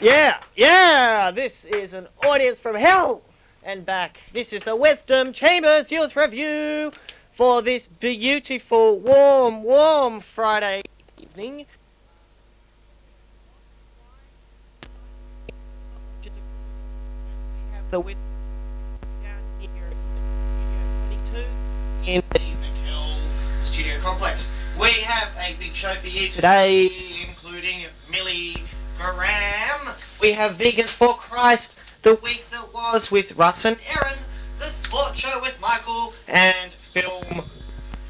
Yeah, this is an audience from hell and back. This is the Wisdom Chambers Youth Review for this beautiful, warm Friday evening. We have the Wisdom down here in Studio 22 in the McHill Studio Complex. We have a big show for you today, including Milligram. We have Vegans for Christ, the week that was with Russ and Erin, the sports show with Michael, and Film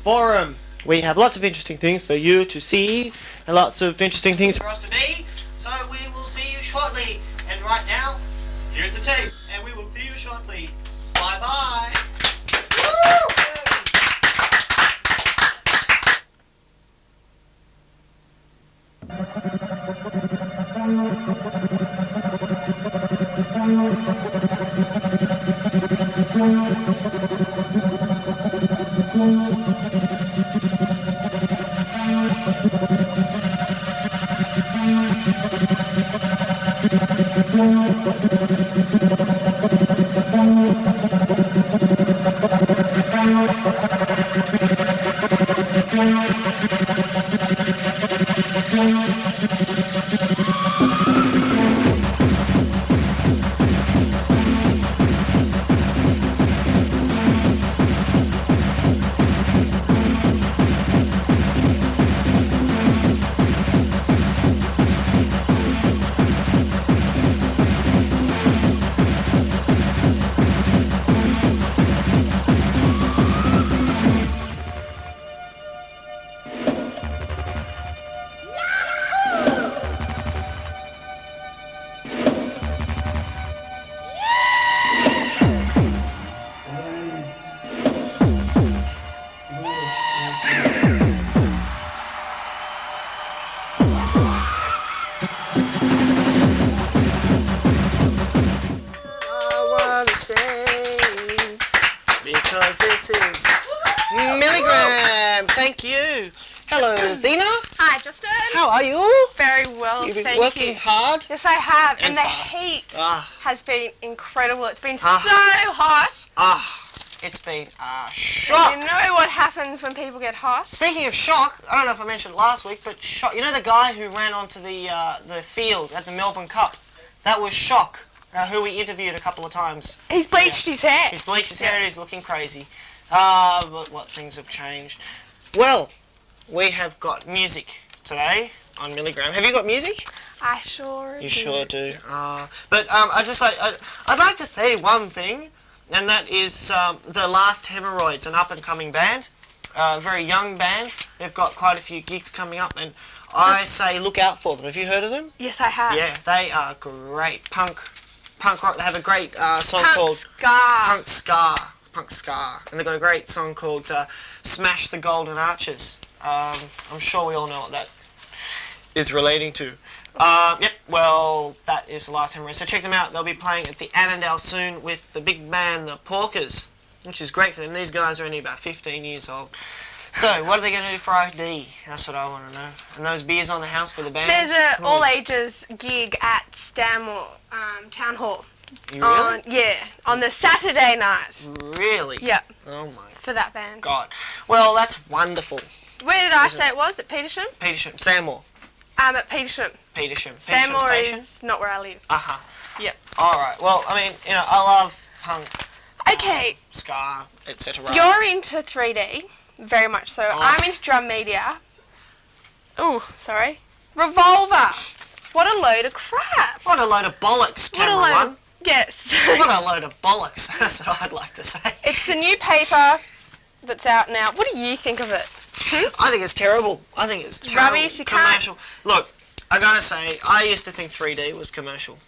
Forum. We have lots of interesting things for you to see, and lots of interesting things for us to be, so we will see you shortly. And right now, here's the tape, and we will see you shortly. Bye-bye. Woo! Because this is Milligram. Thank you. Hello, Zena. Hi, Justin. How are you? Very well, You've been thank working you. hard. Yes, I have. And the fast. heat has been incredible. It's been so Ah. hot. It's been a shock. You know what happens when people get hot? Speaking of shock, I don't know if I mentioned it last week, but shock. You know the guy who ran onto the field at the Melbourne Cup? That was Shock, who we interviewed a couple of times. He's bleached his hair. He's bleached his hair and he's looking crazy. But what things have changed. Well, we have got music today on Milligram. Have you got music? I sure do. You sure do. But I'd like to say one thing, and that is the Last Hemorrhoids, an up-and-coming band, a very young band. They've got quite a few gigs coming up, and I say look out for them. Have you heard of them? Yes, I have. Yeah, they are great punk rock. They have a great song called Punk Ska, and they've got a great song called Smash the Golden Arches. I'm sure we all know what that is relating to. Yep, well, that is the Last Hemorrhoid. So check them out. They'll be playing at the Annandale soon with the big band, the Porkers, which is great for them. These guys are only about 15 years old. So, what are they going to do for ID? That's what I want to know. And those beers on the house for the band? There's a all-ages gig at Stanmore Town Hall. Really? On the Saturday night. Really? Yep. Oh my For that band. God. Well, that's wonderful. Where did I say it was? At Petersham? Petersham. Stanmore. At Petersham. Petersham Stanmore Station? is not where I live. Uh-huh. Yep. Alright. Well, I mean, you know, I love punk. Okay. Ska, etc. You're into 3D. Very much so. I'm into drum media. Ooh, sorry. Revolver. What a load of crap. What a load of bollocks, What a Camera load One. of... Yes. What a load of bollocks. That's what I'd like to say. It's the new paper that's out now. What do you think of it? I think it's terrible. I think it's terrible. Rubbish. You commercial. Look, I gotta say, I used to think 3D was commercial,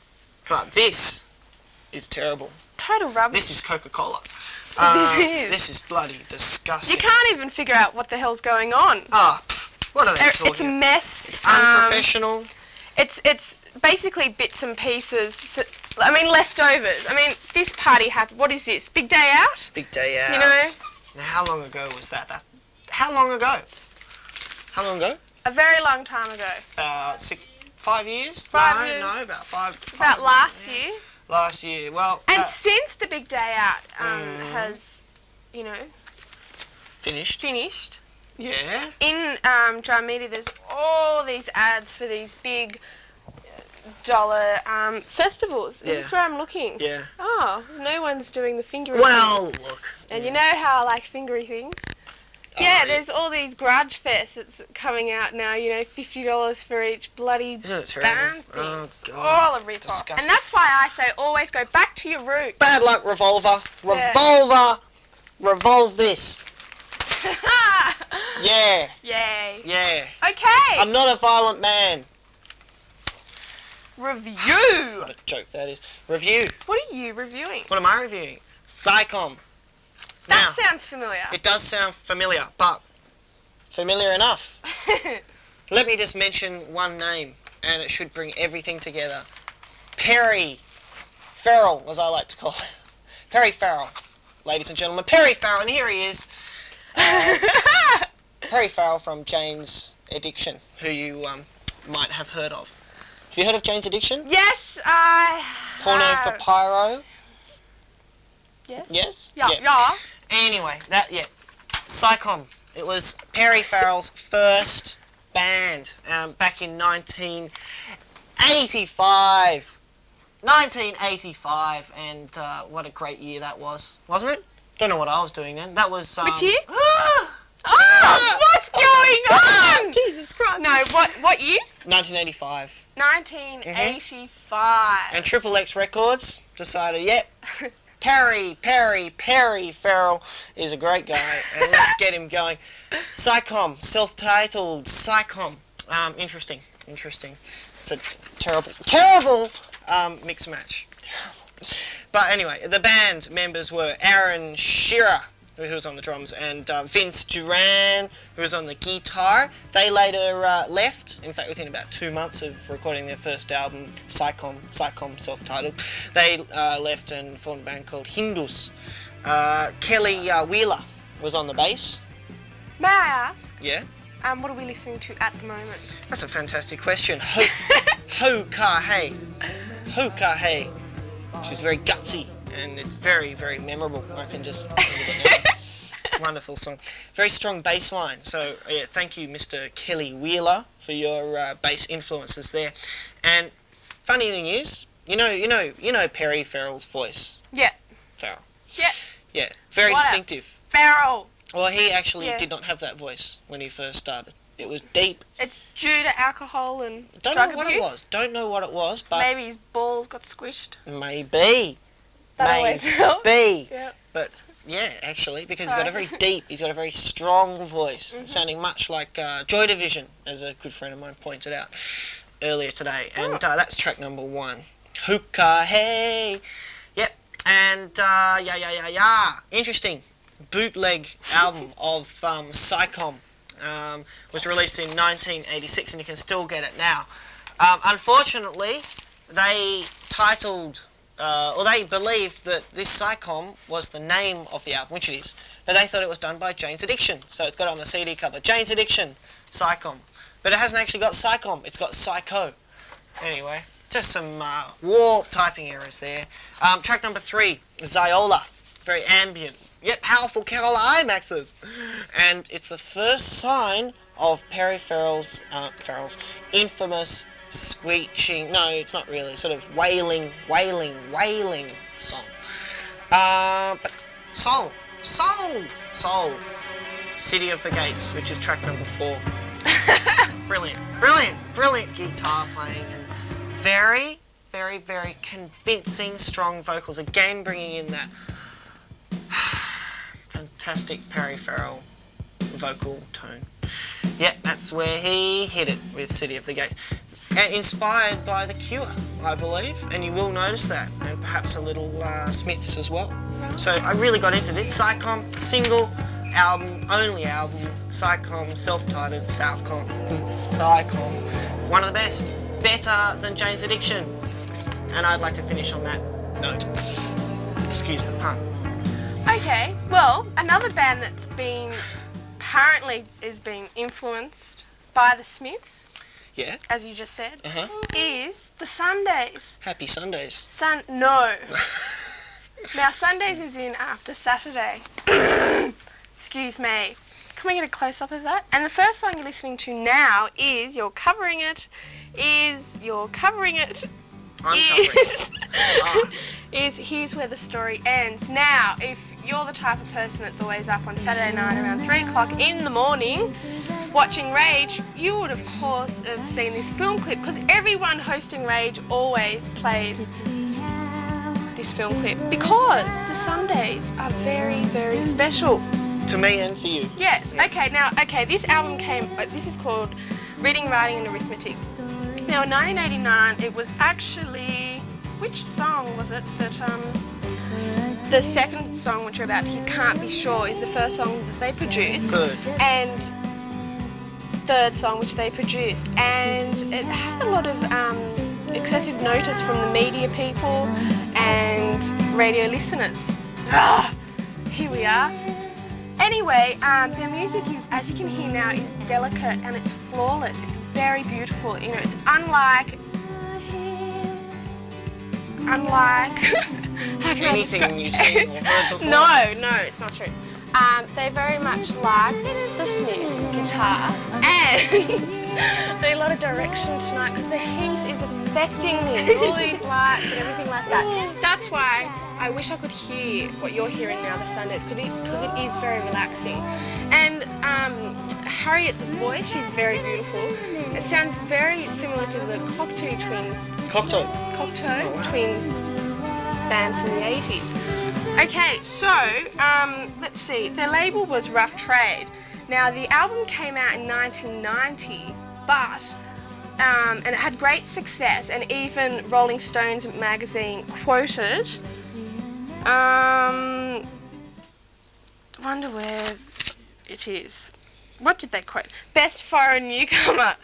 but this is terrible. Total rubbish. This is Coca-Cola. This is bloody disgusting. You can't even figure out what the hell's going on. What are they talking? It's a mess. It's unprofessional. It's basically bits and pieces. I mean, leftovers. I mean, this party happened. What is this? Big day out? Big day out. You know? Now, how long ago was that? How long ago? How long ago? A very long time ago. 5 years? 5 years. No, about five. About last year. Last year. Well. And since the big day out has, you know, finished. Yeah. In drum media, there's all these ads for these big dollar festivals. Is this where I'm looking? Yeah. Oh, no one's doing the fingery Well, thing. look. And you know how I like fingery things? Yeah, there's all these garage fests that's coming out now, you know, $50 for each bloody band thing. Oh, God. All a rip-off. And that's why I say always go back to your roots. Bad luck, Revolver. Revolver! Revolve this. Yeah. Yay. Yeah. Okay. I'm not a violent man. Review. What a joke that is. Review. What are you reviewing? What am I reviewing? Psychom. That sounds familiar. It does sound familiar, but familiar enough. Let me just mention one name, and it should bring everything together. Perry Farrell, as I like to call it. Perry Farrell, ladies and gentlemen. Perry Farrell, and here he is. Perry Farrell from Jane's Addiction, who you might have heard of. Have you heard of Jane's Addiction? Yes, I Porno for Pyro? Yes. Yes? Yeah. Anyway, Psychom. It was Perry Farrell's first band back in 1985. 1985, and what a great year that was, wasn't it? Don't know what I was doing then. That was... Which year? What's going on? Jesus Christ. No, what year? 1985. 1985. And Triple X Records decided, Perry Farrell is a great guy, and let's get him going. Psychom, self-titled Psychom. Interesting. It's a terrible mix match. But anyway, the band members were Erin Shearer, who was on the drums, and Vince Duran, who was on the guitar. They later left, in fact within about 2 months of recording their first album, Psychom self-titled. They left and formed a band called Hindus. Kelly Wheeler was on the bass. May I ask? Yeah? What are we listening to at the moment? That's a fantastic question. Ho Ka Hey. She's very gutsy, and it's very, very memorable. I can just think of it now. Wonderful song. Very strong bass line. So yeah, thank you, Mr. Kelly Wheeler, for your bass influences there. And funny thing is, you know Perry Farrell's voice. Yeah. Farrell. Yeah. Yeah. Very distinctive. Farrell. Well, he actually did not have that voice when he first started. It was deep. It's due to alcohol and Don't drug know what abuse. it was. Don't know what it was, but maybe his balls got squished. Maybe. That always helps. Yep. But yeah, actually, because he's got a very strong voice, sounding much like Joy Division, as a good friend of mine pointed out earlier today. And that's track number 1. Hookah Hey. Yep. And interesting bootleg album of Psychom. Was released in 1986, and you can still get it now. Unfortunately, they titled, or they believed that this Psychom was the name of the album, which it is, but they thought it was done by Jane's Addiction, so it's got it on the CD cover. Jane's Addiction, Psychom. But it hasn't actually got Psychom, it's got Psycho. Anyway, just some warp typing errors there. Track number 3, Ziola, very ambient. Yet powerful Carol IMAXs, and it's the first sign of Perry Farrell's infamous screeching. No, it's not really. Sort of wailing song. But soul. City of the Gates, which is track number 4. Brilliant guitar playing, and very, very, very convincing, strong vocals. Again, bringing in that fantastic Perry Farrell vocal tone. Yeah, that's where he hit it with City of the Gates. And inspired by The Cure, I believe, and you will notice that, and perhaps a little Smiths as well. So I really got into this. Psychom, single album, only album, Psychom, self-titled, Psychom, one of the best, better than Jane's Addiction. And I'd like to finish on that note. Excuse the pun. Okay, well, another band that's apparently is being influenced by the Smiths. Yeah. As you just said. Uh-huh. Is the Sundays. Happy Sundays. No. Now, Sundays is in after Saturday. Excuse me. Can we get a close-up of that? And the first song you're listening to now is You're Covering It. I'm covering it. Is Here's Where the Story Ends. Now, if you're the type of person that's always up on Saturday night around 3 o'clock in the morning watching Rage, you would, of course, have seen this film clip, because everyone hosting Rage always plays this film clip, because the Sundays are very, very special. To me and for you. Yes. Yeah. Okay, this album this is called Reading, Writing and Arithmetic. Now, in 1989, it was actually, which song was it that, the second song, which you're about to hear, Can't Be Sure, is the first song that they produced. Good. And third song which they produced. And it had a lot of excessive notice from the media people and radio listeners. Here we are. Anyway, their music is, as you can hear now, is delicate and it's flawless. It's very beautiful. You know, it's unlike anything you've seen or heard before. No, it's not true. They very much like the Smith guitar, and they a lot of direction tonight because the heat is affecting me. All these lights and everything like that. That's why I wish I could hear what you're hearing now, the Sundays, because it is very relaxing. And Harriet's voice, she's very beautiful. It sounds very similar to the Cocteau Twins. Cocteau Twins band from the 80s. Okay, so let's see. Their label was Rough Trade. Now the album came out in 1990, but and it had great success, and even Rolling Stones magazine quoted. Wonder where it is. What did they quote? Best foreign newcomer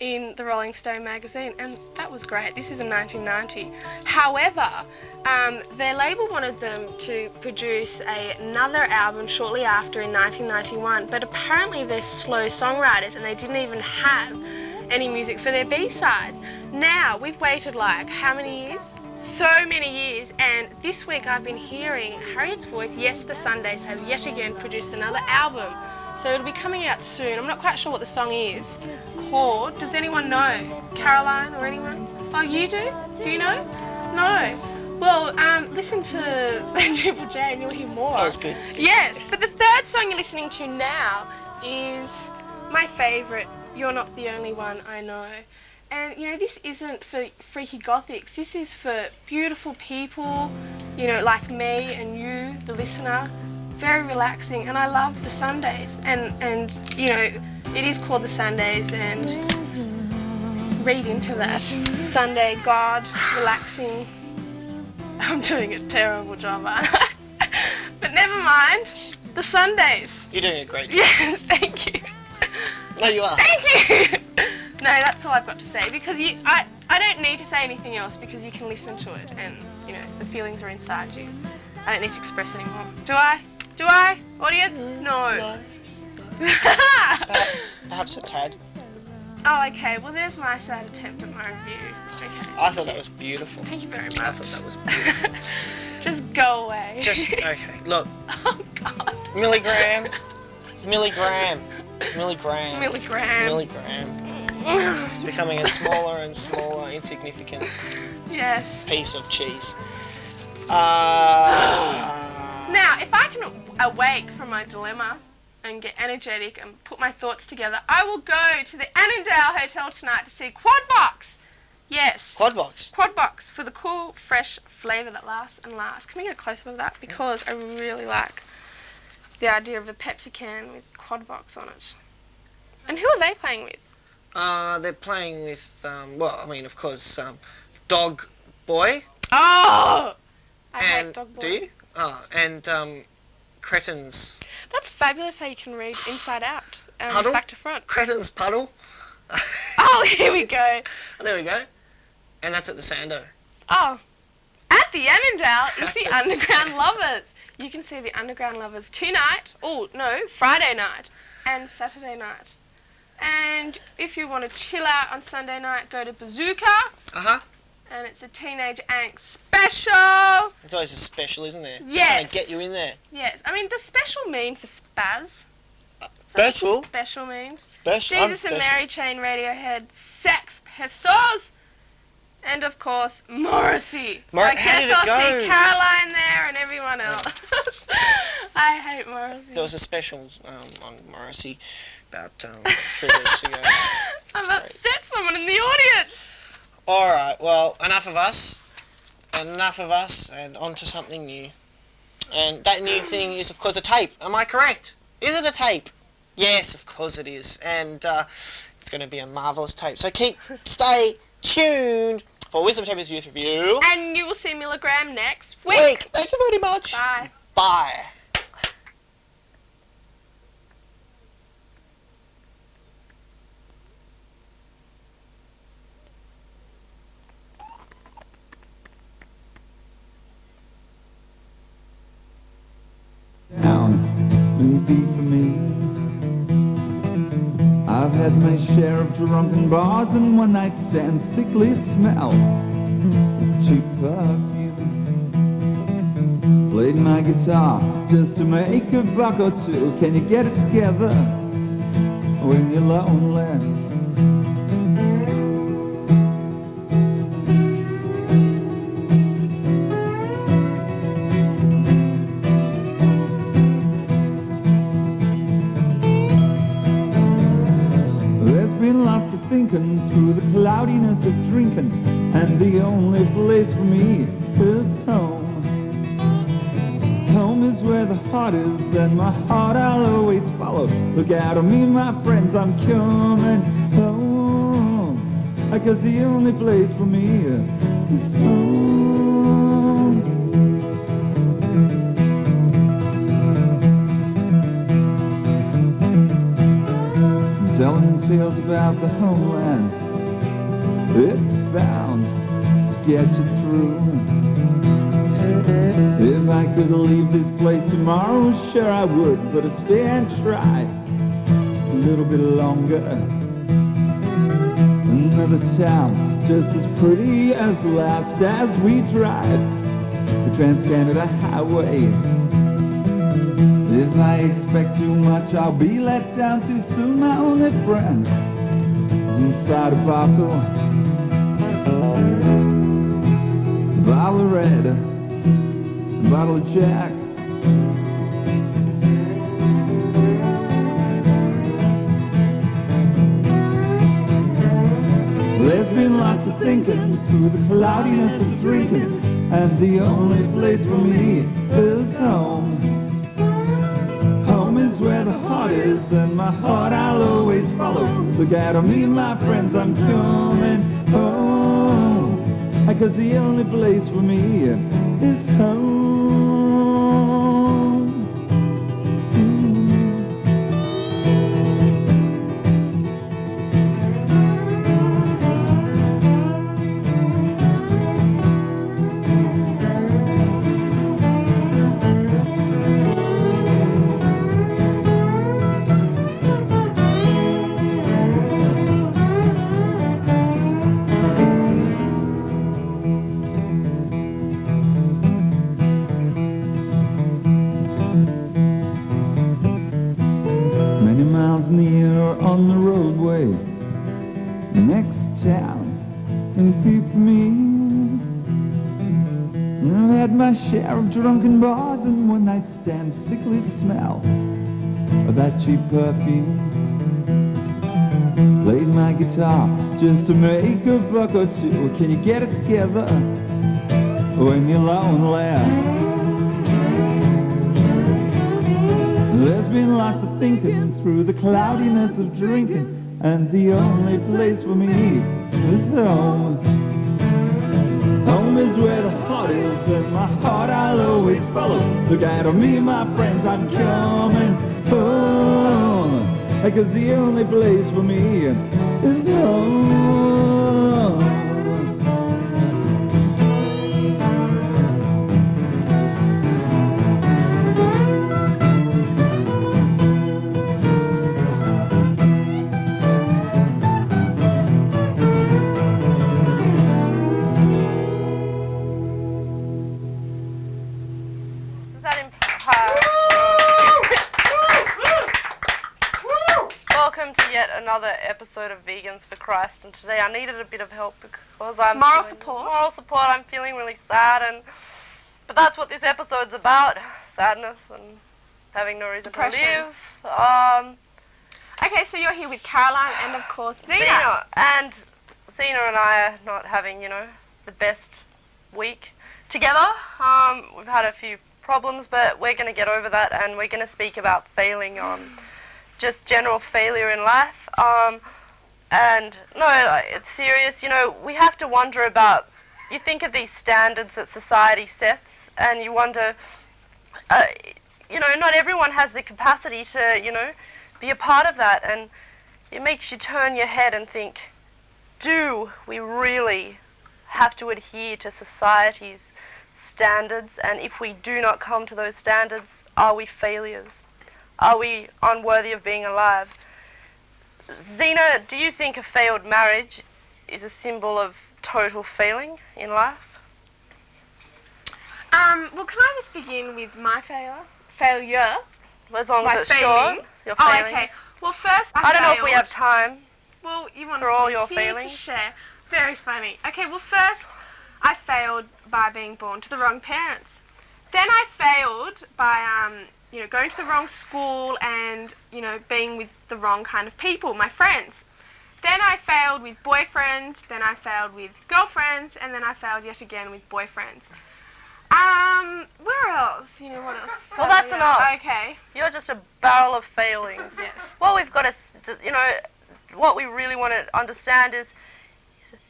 in the Rolling Stone magazine, and that was great. This is in 1990. However, their label wanted them to produce another album shortly after in 1991, but apparently they're slow songwriters and they didn't even have any music for their B-sides. Now, we've waited like how many years? So many years, and this week I've been hearing Harriet's voice. Yes, the Sundays have yet again produced another album, so it'll be coming out soon. I'm not quite sure what the song is called. Does anyone know? Caroline or anyone? Oh, you do? Do you know? No. Well, listen to Triple J and you'll hear more. That was good. Yes, but the third song you're listening to now is my favourite, You're Not the Only One I Know. And, you know, this isn't for freaky gothics. This is for beautiful people, you know, like me and you, the listener. Very relaxing, and I love the Sundays. And you know, it is called the Sundays, and read into that. Sunday, God, relaxing. I'm doing a terrible job, aren't I? But never mind. The Sundays. You're doing a great job. Yes, thank you. No, you are. Thank you. No, that's all I've got to say, because I don't need to say anything else, because you can listen to it and, you know, the feelings are inside you. I don't need to express anymore. Do I? Do I? Audience? No. Perhaps a tad. Oh, okay. Well, there's my sad attempt at my review. Okay. I thought that was beautiful. Thank you very much. I thought that was beautiful. Just go away. Okay, look. Oh, God. Milligram. It's becoming a smaller and smaller, insignificant piece of cheese. Now, if I can awake from my dilemma and get energetic and put my thoughts together, I will go to the Annandale Hotel tonight to see Quadbox. Yes. Quadbox? Quadbox, for the cool, fresh flavour that lasts and lasts. Can we get a close-up of that? Because I really like the idea of a Pepsi can with Quadbox on it. And who are they playing with? They're playing with, well, I mean, of course, Dog Boy. Oh! I hate Dog Boy. Do you? Oh, and Cretins. That's fabulous how you can read inside out. Puddle? Back to front. Cretins Puddle. Oh, here we go. Oh, there we go. And that's at the Sando. Oh. At the Annandale is the Underground Lovers. You can see the Underground Lovers tonight. Oh, no, Friday night and Saturday night. And if you want to chill out on Sunday night, go to Bazooka. And it's a teenage angst special. It's always a special, isn't there? Yes. Trying to get you in there. Yes. I mean, does special mean for spaz? Special? Special means. Special. Jesus and Mary Chain, Radiohead, Sex Pistols, and of course Morrissey. I guess I'll see Caroline there and everyone else. I hate Morrissey. There was a special on Morrissey about 3 weeks ago. I've upset someone in the audience. Alright, well, enough of us, and on to something new. And that new thing is, of course, a tape. Am I correct? Is it a tape? Yes, of course it is. And it's going to be a marvellous tape. So stay tuned for Wisdom Chambers Youth Review. And you will see Milligram next week. Thank you very much. Bye. Bye. Down, maybe for me. I've had my share of drunken bars and one night stands, sickly smell of cheap perfume. Played my guitar just to make a buck or two. Can you get it together when you're lonely? Thinking through the cloudiness of drinking, and the only place for me is home. Home is where the heart is, and my heart I'll always follow. Look out on me, my friends, I'm coming home. Because the only place for me is home. Telling tales about the homeland, it's bound to get you through. If I could leave this place tomorrow, sure I would, but I'd stay and try just a little bit longer. Another town just as pretty as the last as we drive the Trans-Canada Highway. If I expect too much, I'll be let down too soon. My only friend is inside a bottle. It's a bottle of red, a bottle of Jack. There's been lots of thinking through the cloudiness of drinking, and the only place for me is home. Home is where the heart is, and my heart I'll always follow. Look out on me, my friends, I'm coming home. Because the only place for me is home. On the roadway, next town, and peep me. I've had my share of drunken bars and one night stands, sickly smell of that cheap perfume. Played my guitar just to make a buck or two. Can you get it together when you're lonely? There's been lots of thinking through the cloudiness of drinking, and the only place for me is home. Home is where the heart is, and my heart I'll always follow. Look out on me, my friends, I'm coming home. Because the only place for me is home. welcome to yet another episode of Vegans for Christ, and today I needed a bit of help because I'm moral support. I'm feeling really sad, but that's what this episode's about, sadness and having no reason Depression. to live. Okay, so you're here with Caroline and of course Zena. Zena and I are not having, the best week together. We've had a few problems, but we're going to get over that, and we're going to speak about failing, just general failure in life. And no, it's serious. We have to wonder about, you think of these standards that society sets, and you wonder, not everyone has the capacity to, be a part of that, and it makes you turn your head and think, do we really have to adhere to society's standards? And if we do not come to those standards, are we failures? Are we unworthy of being alive? Zena, do you think a failed marriage is a symbol of total failing in life? Well, can I just begin with my failure? As long as it's failing. short. Your failings. Oh, okay. Well, first I don't know if we have time. Well, you want for all your to failings? Share. Very funny. Okay, well, first I failed by being born to the wrong parents. Then I failed by, going to the wrong school and, being with the wrong kind of people, my friends. Then I failed with boyfriends, then I failed with girlfriends, and then I failed yet again with boyfriends. Where else? What else? Well, that's enough. Okay. You're just a barrel of failings. Yes. What we've got to, what we really want to understand is,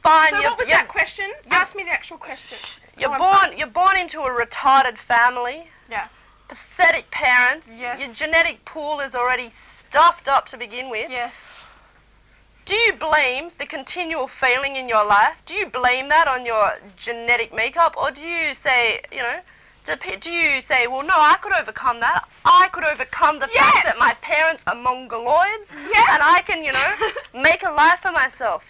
fine. So what was that question? Ask me the actual question. You're born into a retarded family. Yes. Pathetic parents. Yes. Your genetic pool is already stuffed up to begin with. Yes. Do you blame the continual failing in your life? Do you blame that on your genetic makeup, or do you say, do you say, well, no, I could overcome that. I could overcome the fact that my parents are mongoloids, and I can, make a life for myself.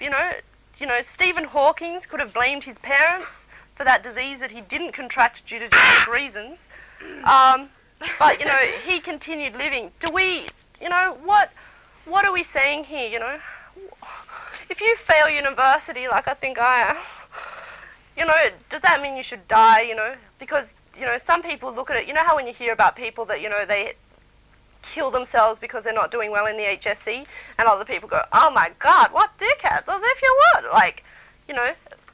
Stephen Hawking could have blamed his parents for that disease that he didn't contract due to genetic reasons. But, he continued living. Do we, what are we saying here, If you fail university, like I think I am, does that mean you should die, Because, some people look at it, how when you hear about people that, they kill themselves because they're not doing well in the HSC, and other people go, oh my God, what dickheads, as if you would,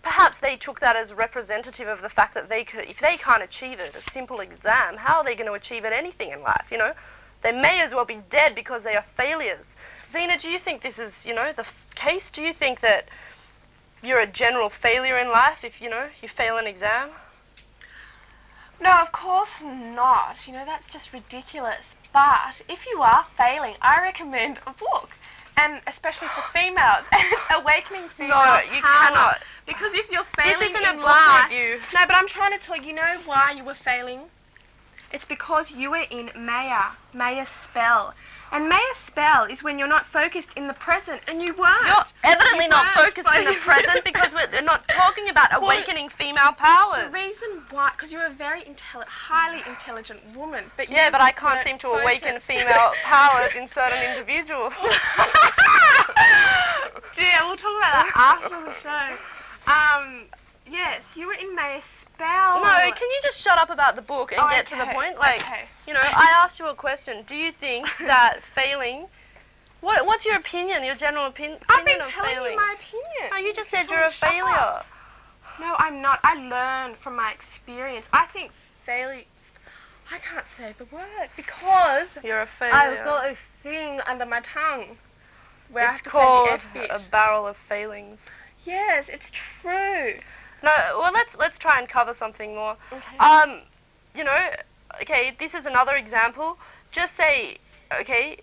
perhaps they took that as representative of the fact that if they can't achieve it, a simple exam, how are they going to achieve it anything in life, They may as well be dead because they are failures. Zena, do you think this is, the case? Do you think that you're a general failure in life if, you fail an exam? No, of course not. That's just ridiculous. But if you are failing, I recommend a book. And especially for females. And it's Awakening Female No, you Power. cannot. Because if you're failing This isn't a in book life... review. No, but I'm trying to tell you, why you were failing? It's because you were in Maya spell. And Maya spell is when you're not focused in the present, and you weren't. You're evidently not focused in the present because we're not talking about awakening female powers. The reason why, because you're a very highly intelligent woman. But yeah, but I can't seem to awaken female powers in certain individuals. Dear, we'll talk about that after the show. Yes, you were in Maya spell. No, can you just shut up about the book and get to the point? I asked you a question. Do you think that failing... What's your opinion, your general opinion I've been of telling failing? you my opinion. No, you just said you're a failure. No, I'm not. I learned from my experience. I think failure... I can't say the word because... You're a failure. I've got a thing under my tongue where I have to called say the F bit. A barrel of failings. Yes, it's true. No, well, let's try and cover something more. Okay. Okay, this is another example. Just say, okay,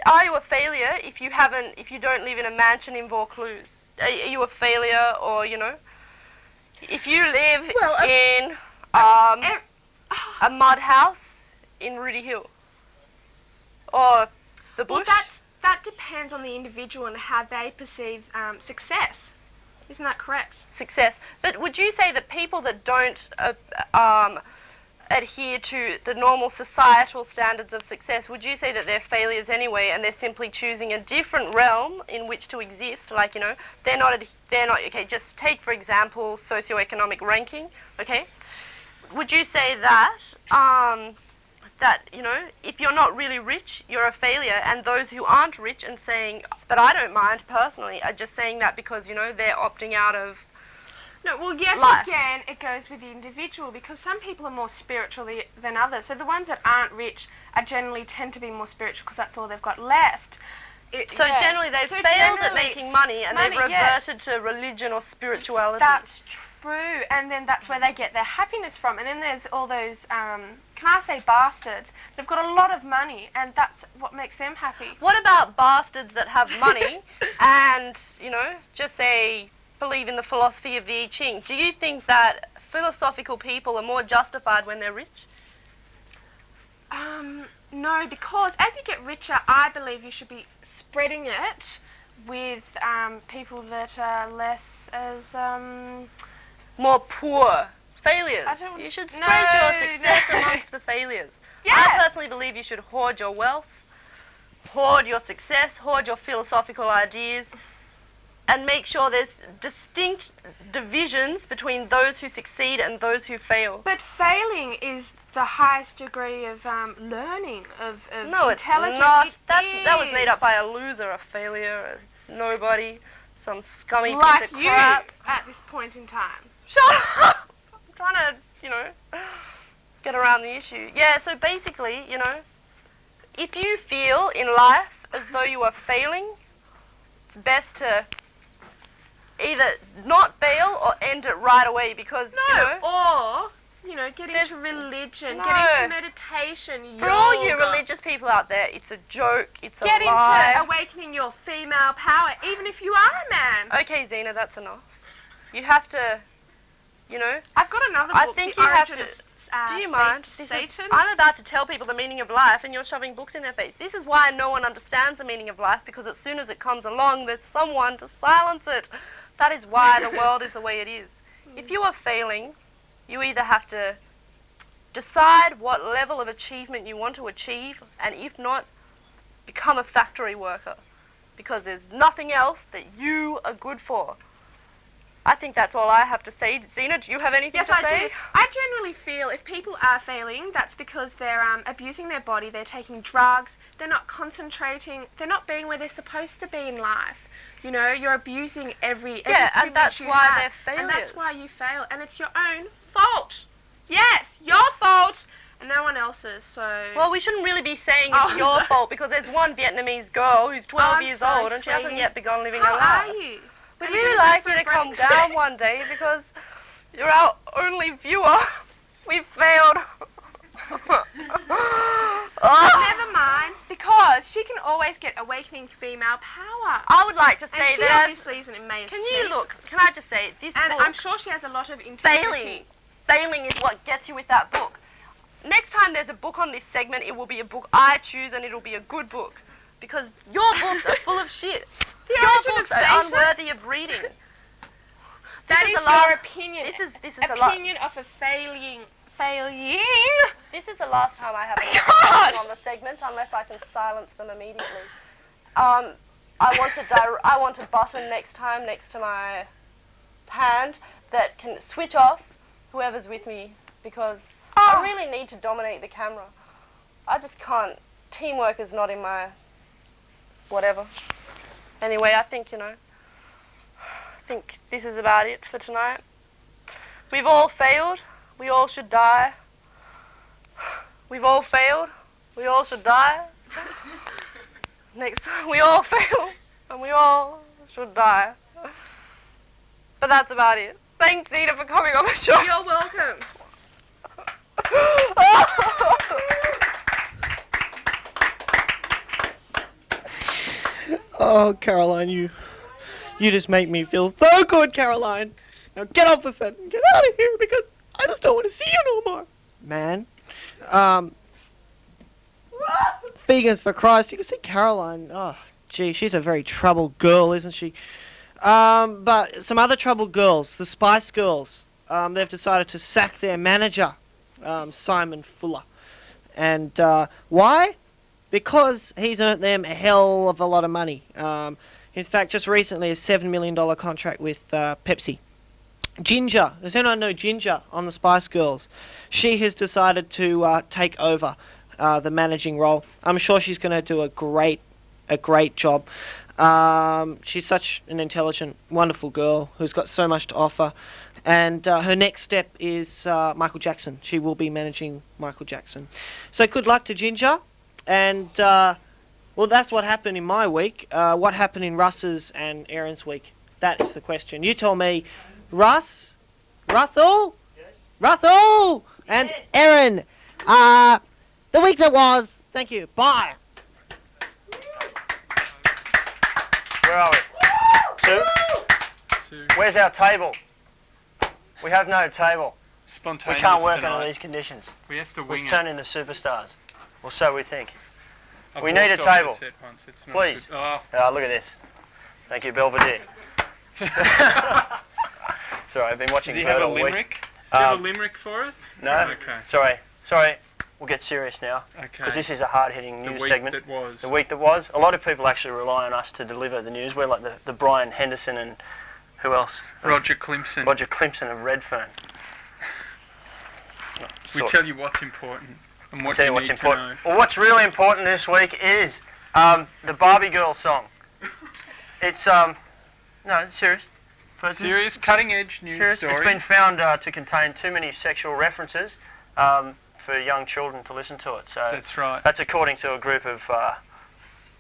are you a failure if you don't live in a mansion in Vaucluse? Are you a failure, or if you live in a mud house in Rudy Hill or the bush? Well, that depends on the individual and how they perceive success. Isn't that correct? Success. But would you say that people that don't adhere to the normal societal standards of success, would you say that they're failures anyway, and they're simply choosing a different realm in which to exist? Like, you know, they're not, okay, just take, for example, socioeconomic ranking, okay? Would you say that, you know, if you're not really rich, you're a failure, and those who aren't rich and saying, but I don't mind personally, are just saying that because, you know, they're opting out of No, well, yet life. again, it goes with the individual, because some people are more spiritual than others. So the ones that aren't rich are generally tend to be more spiritual because that's all they've got left. Generally they've failed at making money, and they've reverted to religion or spirituality. That's true, and then that's where they get their happiness from. And then there's all those, can I say bastards, they've got a lot of money, and that's what makes them happy. What about bastards that have money and, you know, just say, believe in the philosophy of the I Ching? Do you think that philosophical people are more justified when they're rich? No, because as you get richer, I believe you should be spreading it with people that are less as more poor. Failures. You should spread your success amongst the failures. Yes. I personally believe you should hoard your wealth, hoard your success, hoard your philosophical ideas, and make sure there's distinct divisions between those who succeed and those who fail. But failing is the highest degree of learning, of no, intelligence. it's not. That was made up by a loser, a failure, a nobody, some scummy piece of crap. Like you at this point in time. Shut up! I'm trying to, you know, get around the issue. Yeah, so basically, you know, if you feel in life as though you are failing, it's best to either not fail or end it right away, because, you know, get into religion, get into meditation, yoga. For all you religious people out there, it's a joke, it's a lie. Get into awakening your female power, even if you are a man. Okay, Zena, that's enough. You have to, you know... I've got another book, I think you have to... Do you mind? I'm about to tell people the meaning of life, and you're shoving books in their face. This is why no one understands the meaning of life, because as soon as it comes along, there's someone to silence it. That is why the world is the way it is. If you are failing, you either have to decide what level of achievement you want to achieve, and if not, become a factory worker, because there's nothing else that you are good for. I think that's all I have to say. Zena, do you have anything to say? Yes, I do. I generally feel if people are failing, that's because they're abusing their body, they're taking drugs, they're not concentrating, they're not being where they're supposed to be in life. You know, you're abusing every and that's why they're failures. And that's why you fail, and it's your own fault. Yes, your fault, and no one else's, so... Well, we shouldn't really be saying it's your fault, because there's one Vietnamese girl who's 12 years old, and she hasn't yet begun living her life. How are you? We'd really like you to come down one day, because you're our only viewer. We've failed. Never mind, because she can always get awakening female power. I would like to say that... And she obviously isn't made of Can you look? Can I just say, this and book... I'm sure she has a lot of integrity. Failing is what gets you with that book. Next time there's a book on this segment, it will be a book I choose, and it'll be a good book. Because your books are full of shit. Your books are unworthy of reading. That is your opinion. This is opinion of a failing. This is the last time I have a on the segment, unless I can silence them immediately. I want a button next time next to my hand that can switch off whoever's with me, because I really need to dominate the camera. I just can't. Teamwork is not in my whatever. Anyway, I think, you know, I think this is about it for tonight. We've all failed. We all should die. We've all failed. We all should die. Next, we all fail, and we all should die. But that's about it. Thanks, Zena, for coming on the show. You're welcome. Oh, Caroline, you just make me feel so good, Caroline. Now get off the set and get out of here, because I just don't want to see you no more. Man. Vegans for Christ, you can see Caroline. Oh, gee, she's a very troubled girl, isn't she? But some other troubled girls, the Spice Girls, they've decided to sack their manager. Simon Fuller. And why? Because he's earned them a hell of a lot of money. In fact, just recently, a $7 million contract with Pepsi. Ginger, does anyone know Ginger on the Spice Girls? She has decided to take over the managing role. I'm sure she's going to do a great job. She's such an intelligent, wonderful girl who's got so much to offer. And her next step is Michael Jackson. She will be managing Michael Jackson. So good luck to Ginger. And, well, that's what happened in my week. What happened in Russ's and Erin's week? That is the question. You tell me. Russ? Russell? Yes. Russell! And Erin. The week that was. Thank you. Bye. Where are we? Two. Where's our table? We have no table. Spontaneous. We can't work tonight. under these conditions. We have to wing We've it. turned into superstars. Or so we think. I've We need a walked off table. the set once. It's not Please. good. Oh. Look at this. Thank you, Belvedere. Sorry, I've been watching Does he Bird have a all week. limerick? Do you have a limerick for us? No. Okay. Sorry. We'll get serious now. Okay. Because this is a hard-hitting The news week segment. that was. The week that was. A lot of people actually rely on us to deliver the news. We're like the Brian Henderson and who else? Roger Clemson. Roger Clemson of Redfern. We tell you what's important and what tell you you what's need important. to know. Well, what's really important this week is the Barbie Girl song. It's no, it's serious. Serious, cutting-edge news Serious. story. It's been found to contain too many sexual references for young children to listen to it. So That's right. that's according to a group of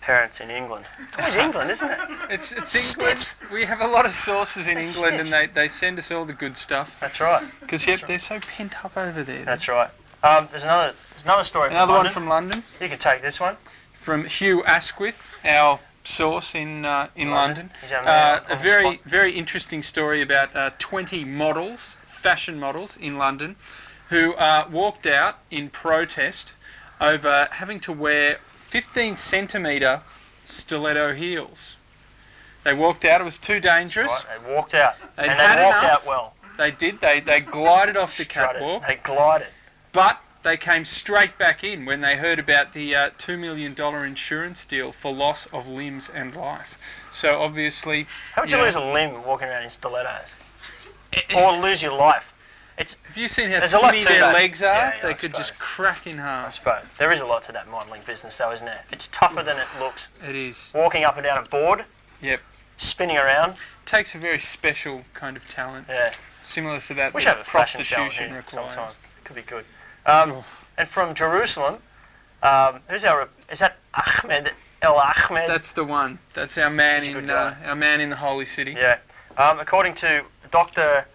parents in England. It's always England, isn't it? It's England. We have a lot of sources in England, stiffs. and they send us all the good stuff. That's right. Because they're so pent up over there. That's right. There's another story. Another from one London. from London. You can take this one. From Hugh Asquith, our source in London. He's our man on A the very spot. very interesting story about 20 models, fashion models in London, who walked out in protest over having to wear 15-centimetre stiletto heels. They walked out. It was too dangerous. Right, they walked out. They'd and had they walked enough. out well. They did. They glided off the Strutted. catwalk. They glided. But they came straight back in when they heard about the $2 million insurance deal for loss of limbs and life. So obviously... How would you lose a limb walking around in stilettos? Or lose your life? Have you seen how There's a lot skinny to their that. legs are? Yeah, They I could suppose. just crack in I half. suppose. There is a lot to that modelling business though, isn't it? It's tougher than it looks. It is. Walking up and down a board. Yep. Spinning around. Takes a very special kind of talent. Yeah. Similar to that We should have a fashion show prostitution here requires. sometime. Could be good. Oh. And from Jerusalem, is that Ahmed El Ahmed? That's the one. That's our man He's a good in guy. our man in the holy city. Yeah. According to Dr.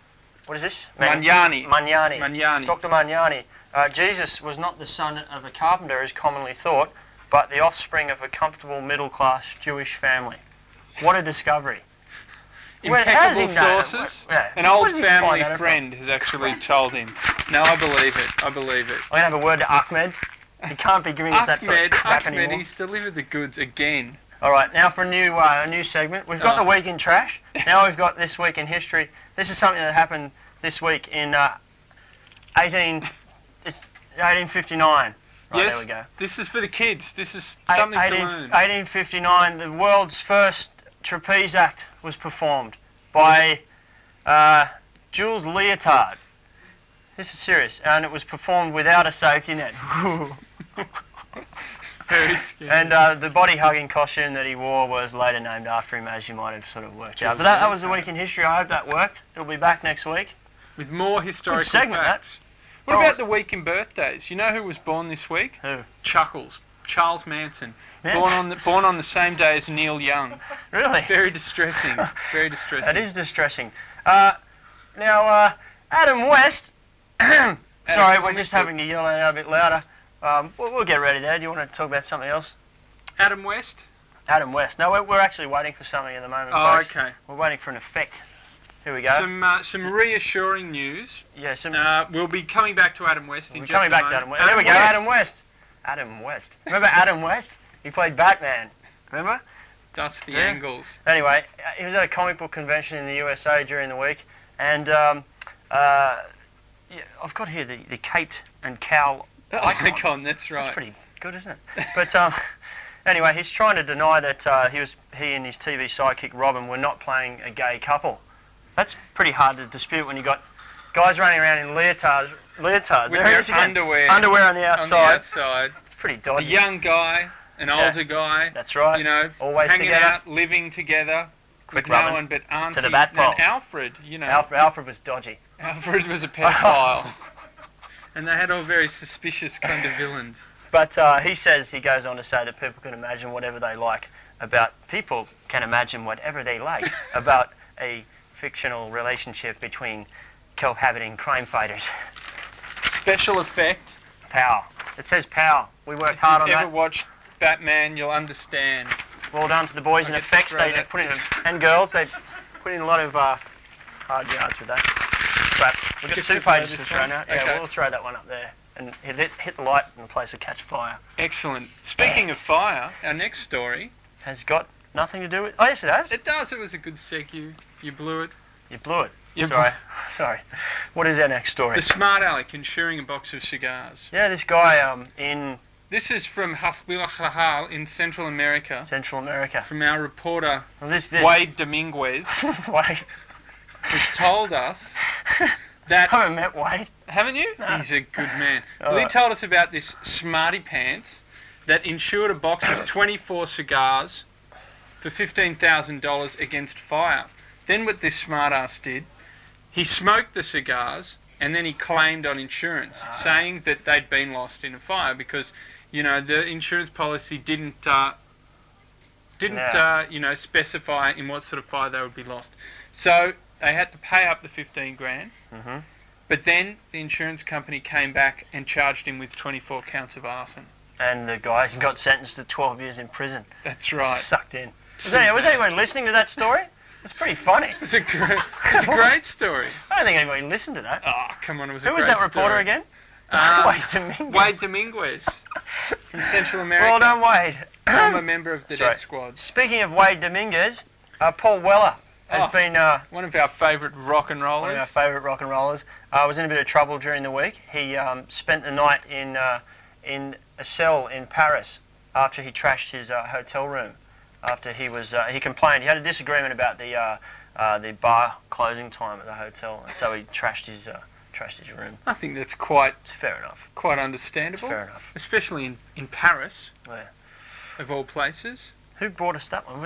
What is this? Magnani. Magnani. Dr. Magnani. Jesus was not the son of a carpenter as commonly thought, but the offspring of a comfortable middle-class Jewish family. What a discovery. How does he Impeccable know? sources. Yeah. An Where old does he find family that from? friend has actually told him. No, I believe it. I believe it. I'm going to have a word to Ahmed. He can't be giving us that sort of crap Ahmed, anymore. he's delivered the goods again. All right, now for a new segment. We've got the week in trash. Now we've got this week in history. This is something that happened this week in 1859. Right, Yes, there we go. this is for the kids. This is something to learn. 1859, the world's first trapeze act was performed by Jules Leotard. This is serious, and it was performed without a safety net. Very scary. And the body-hugging costume that he wore was later named after him, as you might have sort of worked out. But that was the week in history. I hope that worked. It'll be back next week. With more historical segment, facts. What about the week in birthdays? You know who was born this week? Who? Chuckles. Charles Manson. Yes. Born on the same day as Neil Young. Really? Very distressing. Very distressing. That is distressing. Now, Adam West. Sorry, we're just having to yell it out a bit louder. We'll get ready there. Do you want to talk about something else? Adam West? Adam West. No, we're actually waiting for something at the moment. Oh, folks. okay. We're waiting for an effect. Here we go. Some reassuring news. Yeah, we'll be coming back to Adam West in just a coming back moment. to Adam West. There we go, Adam West. Adam West. Remember Adam West? He played Batman. Remember? Dusty Angles. Anyway, he was at a comic book convention in the USA during the week, and yeah, I've got here the caped and cow icon. That's right. That's pretty good, isn't it? But anyway, he's trying to deny that he and his TV sidekick Robin were not playing a gay couple. That's pretty hard to dispute when you got guys running around in leotards. With their underwear. Underwear on the outside. It's pretty dodgy. A young guy, an older guy. That's right. You know, always hanging together. out, living together. Quick with no one but Auntie. To the bat pole. And Alfred, you know. Alfred was dodgy. Alfred was a pedophile. And they had all very suspicious kind of villains. But he goes on to say that people can imagine whatever they like people can imagine whatever they like about a fictional relationship between cohabiting crime fighters. Special effect. Pow. It says pow. We worked hard on that. If you ever watched Batman, you'll understand. Well done to the boys in effects. They put in, and girls, they put in a lot of hard yards with that. Crap. We've got 2 pages to throw now. Yeah, we'll throw that one up there. And hit the light and the place will catch fire. Excellent. Speaking of fire, our next story has got nothing to do with... Oh, yes, it has. It does. It was a good segue. You blew it. You blew it. Sorry. What is our next story? The smart aleck insuring a box of cigars. Yeah, this guy in... This is from Hasbilahal in Central America. Central America. From our reporter, this. Wade Dominguez. Wade. Who's told us that... I haven't met Wade. Haven't you? No. He's a good man. Well, he told us about this smarty pants that insured a box of 24 cigars for $15,000 against fire. Then what this smartass did, he smoked the cigars and then he claimed on insurance, saying that they'd been lost in a fire because, you know, the insurance policy didn't specify in what sort of fire they would be lost. So they had to pay up the 15 grand. Mm-hmm. But then the insurance company came back and charged him with 24 counts of arson. And the guy got sentenced to 12 years in prison. That's right. Sucked in. Was anyone listening to that story? It's pretty funny. It's a great story. I don't think anybody listened to that. Oh, come on, it was a great story. Who was that reporter again? Wade Dominguez. Wade Dominguez from Central America. Well done, Wade. I'm a member of the death squad. Speaking of Wade Dominguez, Paul Weller has been... one of our favourite rock and rollers. One of our favourite rock and rollers. Was in a bit of trouble during the week. He spent the night in a cell in Paris after he trashed his hotel room. After he complained, he had a disagreement about the bar closing time at the hotel, and so he trashed his room. I think that's fair enough. Quite understandable. It's fair enough. Especially in Paris. Yeah. Of all places. Who brought us that one?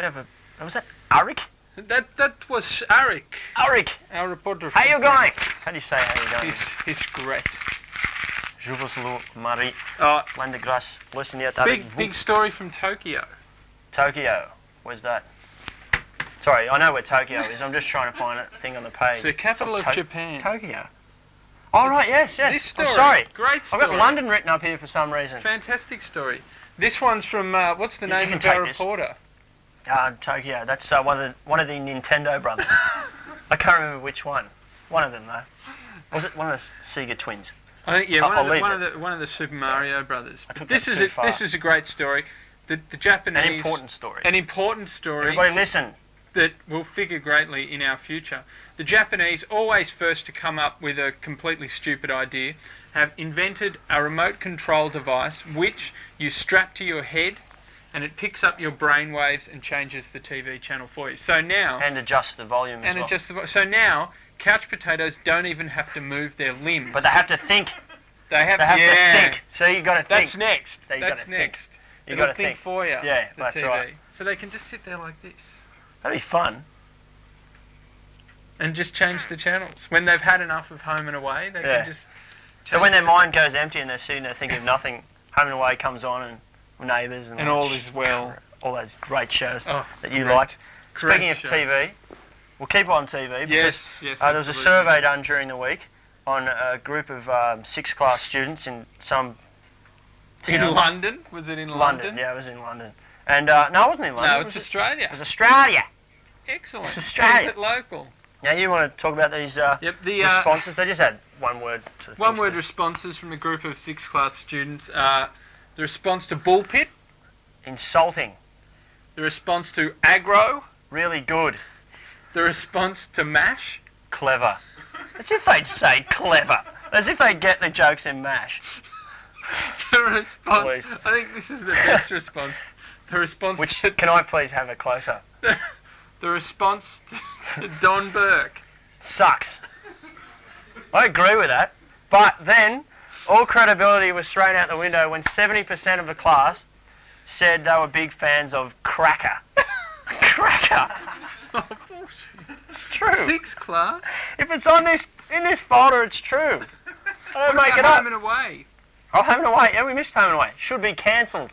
Was that Arik? That was Arik. Arik! Our reporter. How you going? How do you say how you going? He's great. Je vous salue, Marie. Plein de grâce. Listen yet. Big story from Tokyo. Tokyo. Where's that? Sorry, I know where Tokyo is. I'm just trying to find a thing on the page. It's the capital of Japan. Tokyo. Oh, right, yes. This story. I'm sorry. Great story. I've got London written up here for some reason. Fantastic story. This one's from, what's the name of our reporter? Tokyo. That's one of the Nintendo brothers. I can't remember which one. One of them, though. Was it one of the Sega twins? I think, one of the Super Mario brothers. This is a great story. The Japanese... An important story. An important story. Everybody listen. That will figure greatly in our future. The Japanese, always first to come up with a completely stupid idea, have invented a remote control device which you strap to your head and it picks up your brain waves and changes the TV channel for you. So now... And adjusts the volume as well. So now, couch potatoes don't even have to move their limbs. But they have to think. They have to think. So you got to think. That's next. That's next. You got to think for you. Yeah, that's TV. right. So they can just sit there like this. That'd be fun. And just change the channels. When they've had enough of Home and Away, they can just... So when their mind goes empty and they're sitting there thinking of nothing, Home and Away comes on and Neighbours and all is well. All those great shows that you liked. Speaking of TV, we'll keep on TV. Yes, there was a survey done during the week on a group of 6th class students in some... In London? Was it in London? Yeah, it was in London. And no, it wasn't in London. No, it's Australia. It was Australia. Excellent. It's Australia. Keep it local. Now you want to talk about these responses? They just had one word. One word responses from a group of 6th class students. The response to bullpit. Insulting. The response to aggro. Really good. The response to mash. Clever. As if they'd say clever. As if they get the jokes in MASH. The response. Please. I think this is the best response. The response. Which, can I please have a close-up? The response to Don Burke. Sucks. I agree with that. But then, all credibility was thrown out the window when 70% of the class said they were big fans of Cracker. Cracker. Oh, bullshit. It's true. 6 class. If it's on this in this folder, it's true. I don't make it up. Home and Away. Oh, Home and Away. Yeah, we missed Home and Away. Should be cancelled.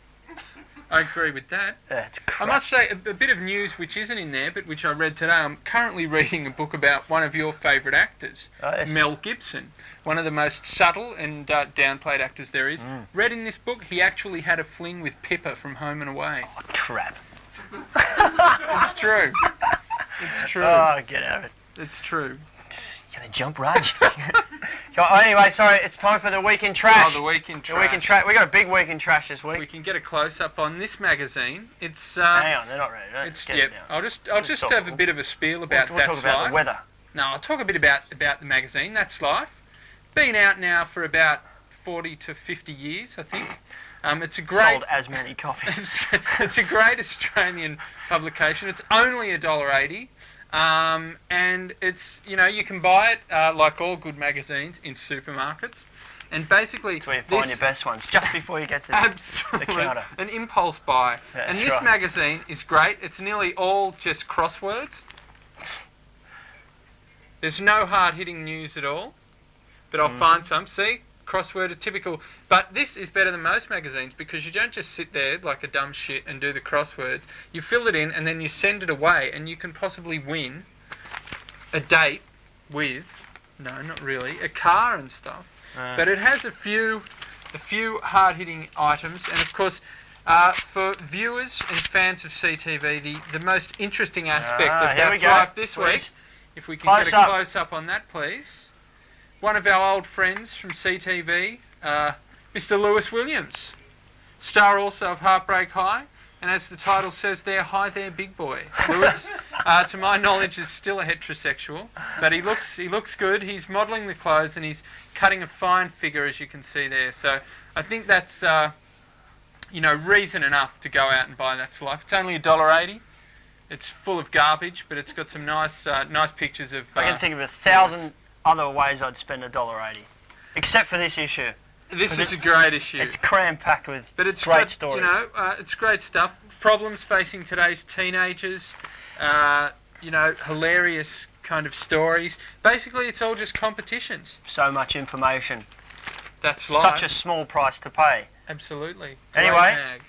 I agree with that. That's crap. I must say, a bit of news which isn't in there, but which I read today. I'm currently reading a book about one of your favourite actors, yes. Mel Gibson, one of the most subtle and downplayed actors there is. Read in this book, he actually had a fling with Pippa from Home and Away. Oh, crap. It's true. It's true. Oh, get out of it. It's true. Gonna jump, Raj. Anyway, sorry, it's time for the Week in Trash. Oh, the Week in Trash. The Week in Trash. We got a big Week in Trash this week. We can get a close-up on this magazine. It's hang on, they're not ready. Don't get it now. I'll just have a bit of a spiel about we'll That's talk about Life. the weather. No, I'll talk a bit about the magazine. That's Life. Been out now for about 40 to 50 years, I think. It's a great. Sold as many copies. It's a great Australian publication. It's only $1.80. And it's, you can buy it, like all good magazines, in supermarkets. And basically, that's where you find your best ones, just before you get to the counter. An impulse buy. Yeah, and this magazine is great. It's nearly all just crosswords. There's no hard-hitting news at all, but I'll find some. See? Crossword, a typical. But this is better than most magazines because you don't just sit there like a dumb shit and do the crosswords. You fill it in and then you send it away, and you can possibly win a date with, no, not really, a car and stuff. But it has a few hard-hitting items, and of course, for viewers and fans of CTV, the most interesting aspect of That's Life this week, if we can get a close-up on that, please. One of our old friends from CTV, Mr. Lewis Williams, star also of Heartbreak High, and as the title says there, hi there, big boy. Lewis, to my knowledge, is still a heterosexual, but he looks good. He's modelling the clothes and he's cutting a fine figure, as you can see there. So I think that's reason enough to go out and buy That's Life. It's only $1.80. It's full of garbage, but it's got some nice pictures of. I can think of 1,000. Other ways I'd spend $1.80, except for this issue. This is a great issue. It's cram-packed with it's great stories. It's great stuff. Problems facing today's teenagers, hilarious kind of stories. Basically, it's all just competitions. So much information. That's life. Such a small price to pay. Absolutely. Anyway,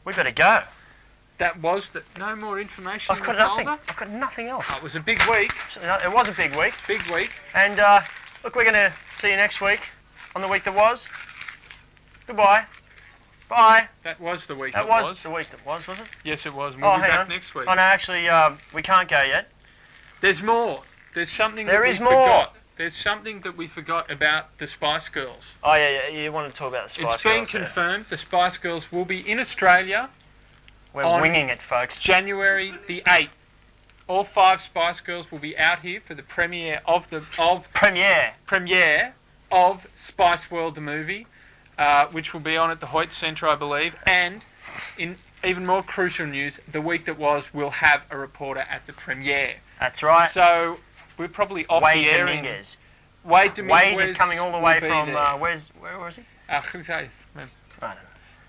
we better go. That was no more information. I've got nothing. I've got nothing else. Oh, it was a big week. It was a big week. Big week. And look, we're going to see you next week on the week that was. Goodbye. Bye. That was the week that was. The week that was it? Yes, it was. We'll be back next week. Oh, no, actually, we can't go yet. There's more. There's something that we forgot. There's something that we forgot about the Spice Girls. Oh, yeah. You want to talk about the Spice Girls. It's been confirmed. The Spice Girls will be in Australia. We're winging it, folks. January the 8th. All 5 Spice Girls will be out here for the premiere of premiere of Spice World the movie, which will be on at the Hoyt Centre, I believe. And in even more crucial news, the week that was, we'll have a reporter at the premiere. That's right. So we're probably off the air. Wade Dominguez is coming all the way from where was he? I don't know.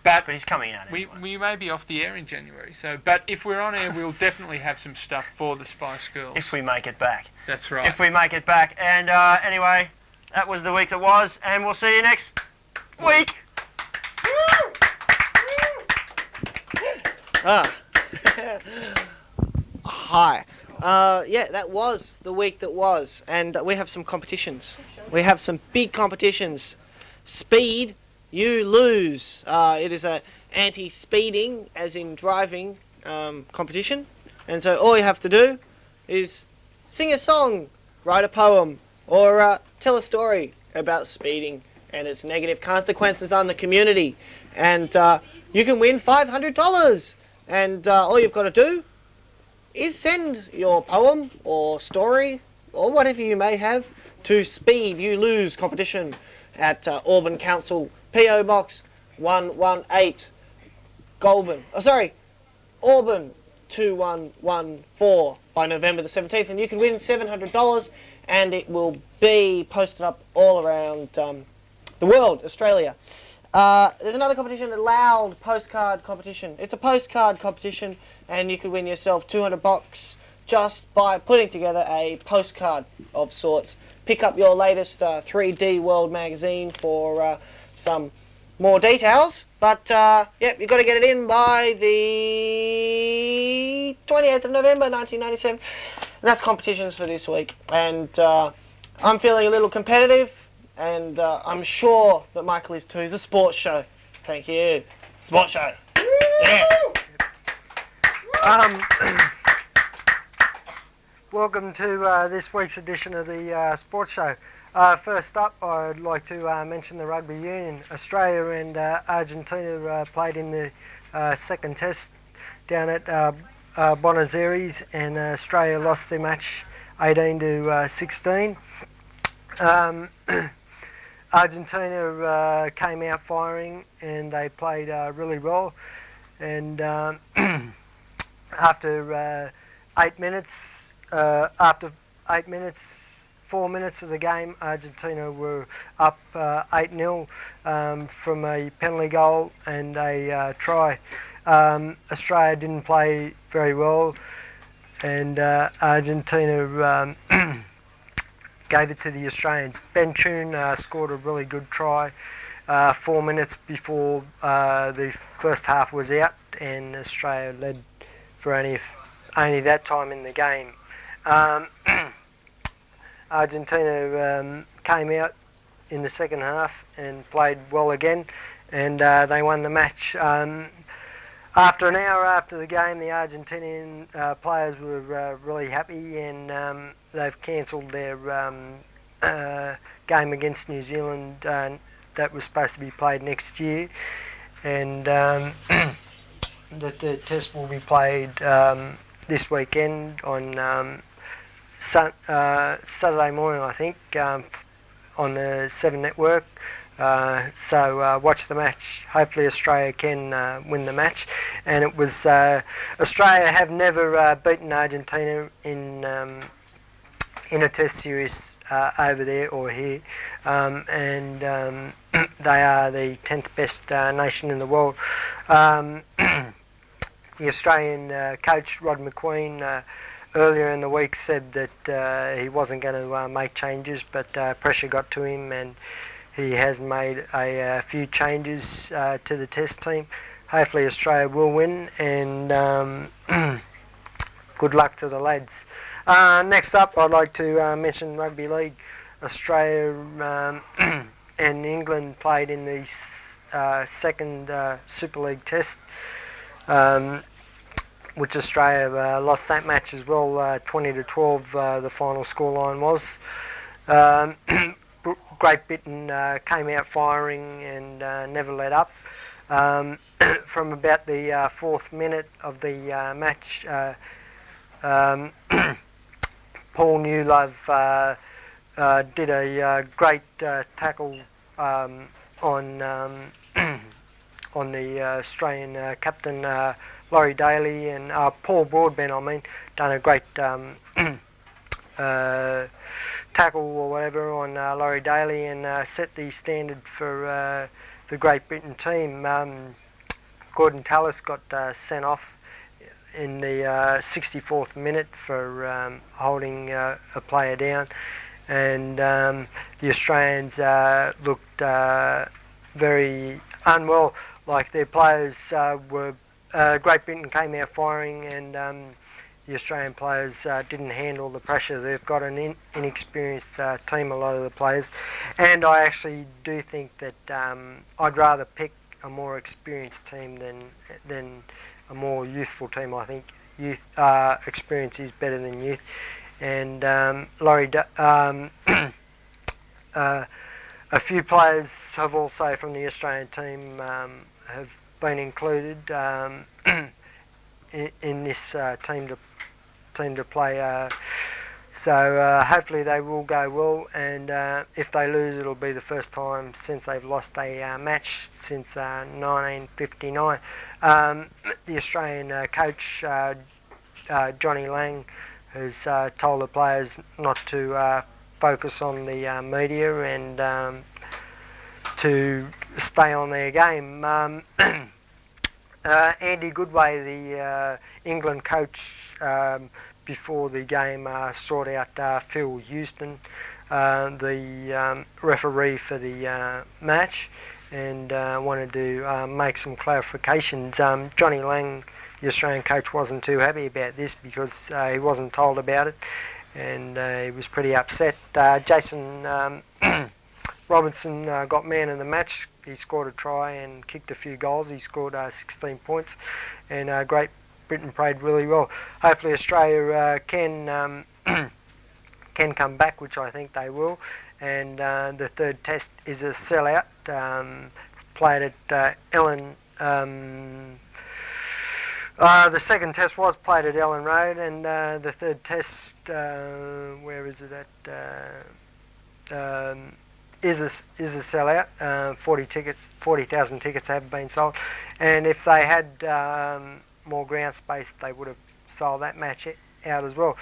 But he's coming out anyway. We may be off the air in January, but if we're on air, we'll definitely have some stuff for the Spice Girls. If we make it back. That's right. If we make it back. And anyway, that was the week that was, and we'll see you next week. Hi. That was the week that was, and we have some competitions. We have some big competitions. Speed. You lose. It is a anti-speeding, as in driving, competition. And so all you have to do is sing a song, write a poem, or tell a story about speeding and its negative consequences on the community. And you can win $500. And all you've got to do is send your poem or story or whatever you may have to Speed You Lose competition at Auburn Council, PO Box 118, Goulburn. Auburn 2114 by November the 17th, and you can win $700, and it will be posted up all around the world, Australia. There's another competition, a Loud postcard competition. It's a postcard competition, and you could win yourself $200 just by putting together a postcard of sorts. Pick up your latest 3D World magazine for some more details. But, yep, you've got to get it in by the 28th of November, 1997. And that's competitions for this week. And I'm feeling a little competitive, and I'm sure that Michael is too. The Sports Show. Thank you. Sports Show. Yeah. Welcome to this week's edition of the Sports Show. First up, I'd like to mention the rugby union. Australia and Argentina played in the second test down at Buenos Aires, and Australia lost their match 18-16. Argentina came out firing, and they played really well. And after 8 minutes, 4 minutes of the game, Argentina were up 8-0 from a penalty goal and a try. Australia didn't play very well, and Argentina gave it to the Australians. Ben Choon scored a really good try 4 minutes before the first half was out, and Australia led for only that time in the game. Argentina came out in the second half and played well again, and they won the match. After an hour after the game, the Argentinian players were really happy, and they've cancelled their game against New Zealand that was supposed to be played next year, and that the test will be played this weekend on Saturday morning, I think, on the 7 Network. So watch the match. Hopefully Australia can win the match. And it was Australia have never beaten Argentina in a test series over there or here, and they are the 10th best nation in the world. The Australian coach Rod McQueen earlier in the week said that he wasn't going to make changes, but pressure got to him, and he has made a few changes to the test team. Hopefully Australia will win, and good luck to the lads. Next up, I'd like to mention Rugby League. Australia and England played in the second Super League test, which Australia lost that match as well, 20-12 the final scoreline was. Great Britain came out firing and never let up. From about the 4th minute of the match, Paul Newlove did a great tackle on the Australian captain Laurie Daly, and Paul Broadbent, done a great tackle or whatever on Laurie Daly, and set the standard for the Great Britain team. Gordon Tallis got sent off in the 64th minute for holding a player down, and the Australians looked very unwell, like their players were. Great Britain came out firing, and the Australian players didn't handle the pressure. They've got an inexperienced team, a lot of the players, and I actually do think that I'd rather pick a more experienced team than a more youthful team. I think youth experience is better than youth, and a few players have also from the Australian team have been included in this team to play So hopefully they will go well, and if they lose, it'll be the first time since they've lost a match since 1959. The Australian coach, Johnny Lang, has told the players not to focus on the media and to stay on their game. Andy Goodway, the England coach, before the game sought out Phil Houston, the referee for the match, and wanted to make some clarifications. Johnny Lang, the Australian coach, wasn't too happy about this because he wasn't told about it, and he was pretty upset. Jason Robinson got man of the match. He scored a try and kicked a few goals. He scored 16 points, and Great Britain played really well. Hopefully Australia can come back, which I think they will. And the third test is a sellout. It's played at Ellen. The second test was played at Ellen Road, and the third test, where is it at? Is a sellout. 40,000 tickets have been sold, and if they had more ground space, they would have sold that match out as well.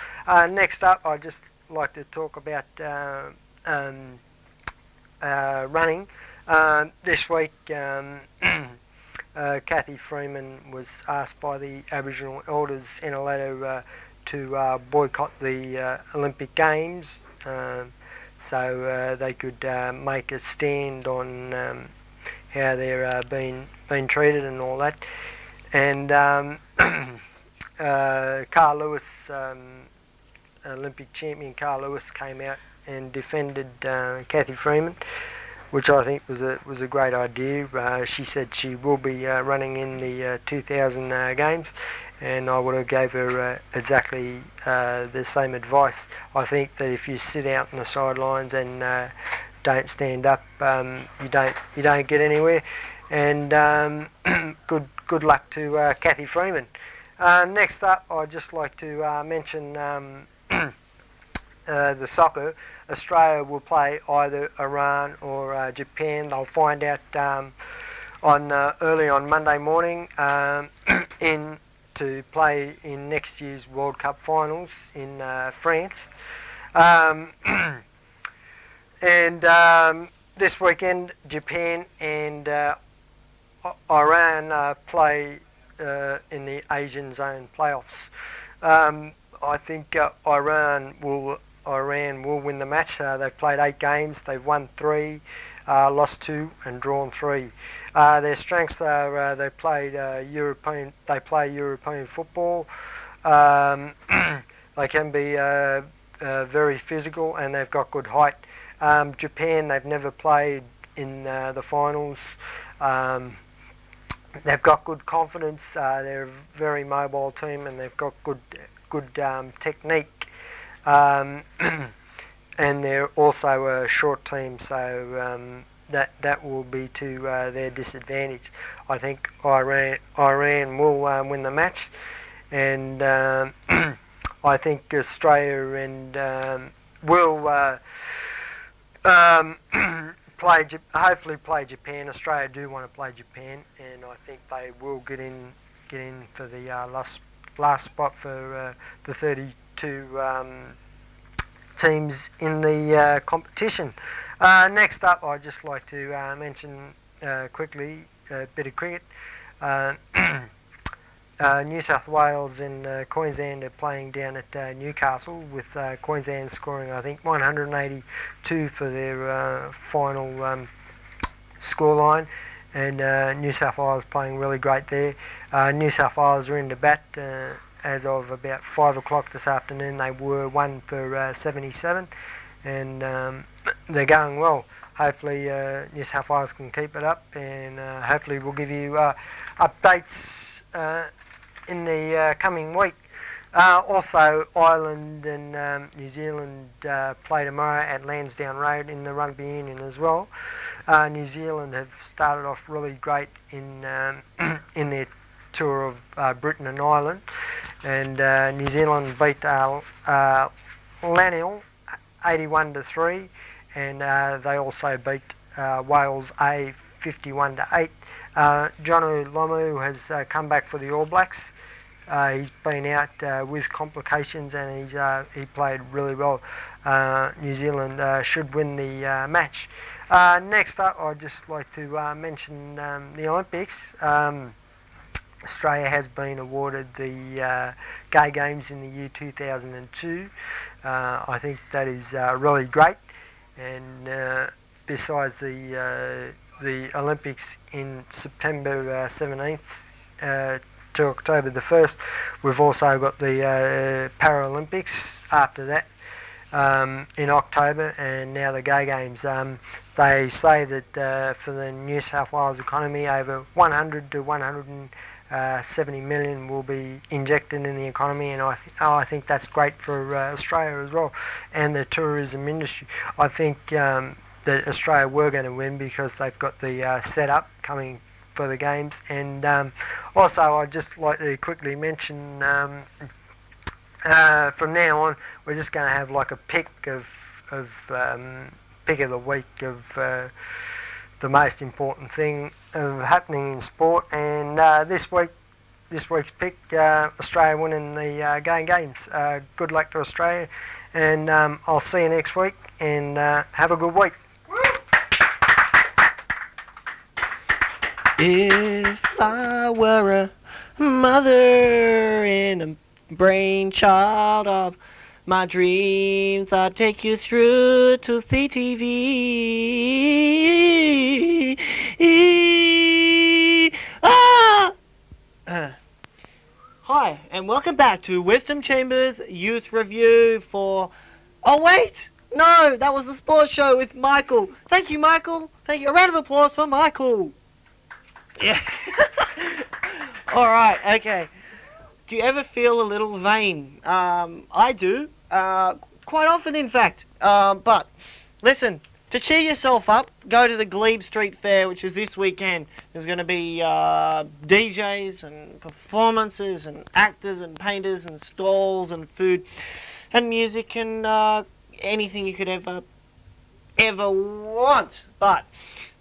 Next up, I'd just like to talk about running. This week, Kathy Freeman was asked by the Aboriginal elders in a letter to boycott the Olympic Games, so they could make a stand on how they're being treated and all that. And Carl Lewis, Olympic champion Carl Lewis, came out and defended Kathy Freeman, which I think was a great idea. She said she will be running in the 2000 games, and I would have gave her exactly the same advice. I think that if you sit out on the sidelines and don't stand up, you don't get anywhere. And good luck to Kathy Freeman. Next up, I'd just like to mention the soccer. Australia will play either Iran or Japan. They'll find out early on Monday morning to play in next year's World Cup finals in France. And this weekend, Japan and Iran play in the Asian Zone playoffs. I think Iran will win the match. They've played 8 games. They've won 3, lost 2, and drawn 3. Their strengths are they play European football. They can be very physical, and they've got good height. Japan, they've never played in the finals. They've got good confidence. They're a very mobile team, and they've got good technique. And they're also a short team, so that will be to their disadvantage. I think Iran will win the match, and I think Australia and will hopefully play Japan. Australia do want to play Japan, and I think they will get in for the last spot for the 32 teams in the competition. Next up, I'd just like to mention quickly a bit of cricket. New South Wales and Queensland are playing down at Newcastle, with Queensland scoring, I think, 182 for their final scoreline, and New South Wales playing really great there. New South Wales are in the bat as of about 5 o'clock this afternoon. They were 1 for 77, and they're going well. Hopefully New South Wales can keep it up, and hopefully we'll give you updates in the coming week. Also, Ireland and New Zealand play tomorrow at Lansdowne Road in the Rugby Union as well. New Zealand have started off really great in their tour of Britain and Ireland, and New Zealand beat Lanil 81-3, and they also beat Wales A 51-8. Jono Lomu has come back for the All Blacks. He's been out with complications, and he played really well. New Zealand should win the match. Next up, I'd just like to mention the Olympics. Australia has been awarded the Gay Games in the year 2002. I think that is really great. And besides the Olympics in September 17th to October the 1st, we've also got the Paralympics after that in October, and now the Gay Games. They say that for the New South Wales economy, over 100 to 170 million will be injected in the economy, and I think that's great for Australia as well, and the tourism industry. I think that Australia were going to win because they've got the setup coming for the games, and also I'd just like to quickly mention from now on we're just going to have like a pick of the week of the most important thing happening in sport, and this week's pick, Australia winning the Gay Games. Good luck to Australia, and I'll see you next week, and have a good week. If I were a mother and a brainchild of my dreams, I'd take you through to CTV. Hi, and welcome back to Wisdom Chambers Youth Review for... Oh, wait! No, that was the sports show with Michael. Thank you, Michael. Thank you. A round of applause for Michael. Yeah. Alright, okay. Do you ever feel a little vain? I do. Quite often, in fact. But, listen, to cheer yourself up, go to the Glebe Street Fair, which is this weekend. There's going to be DJs and performances and actors and painters and stalls and food and music and anything you could ever want. But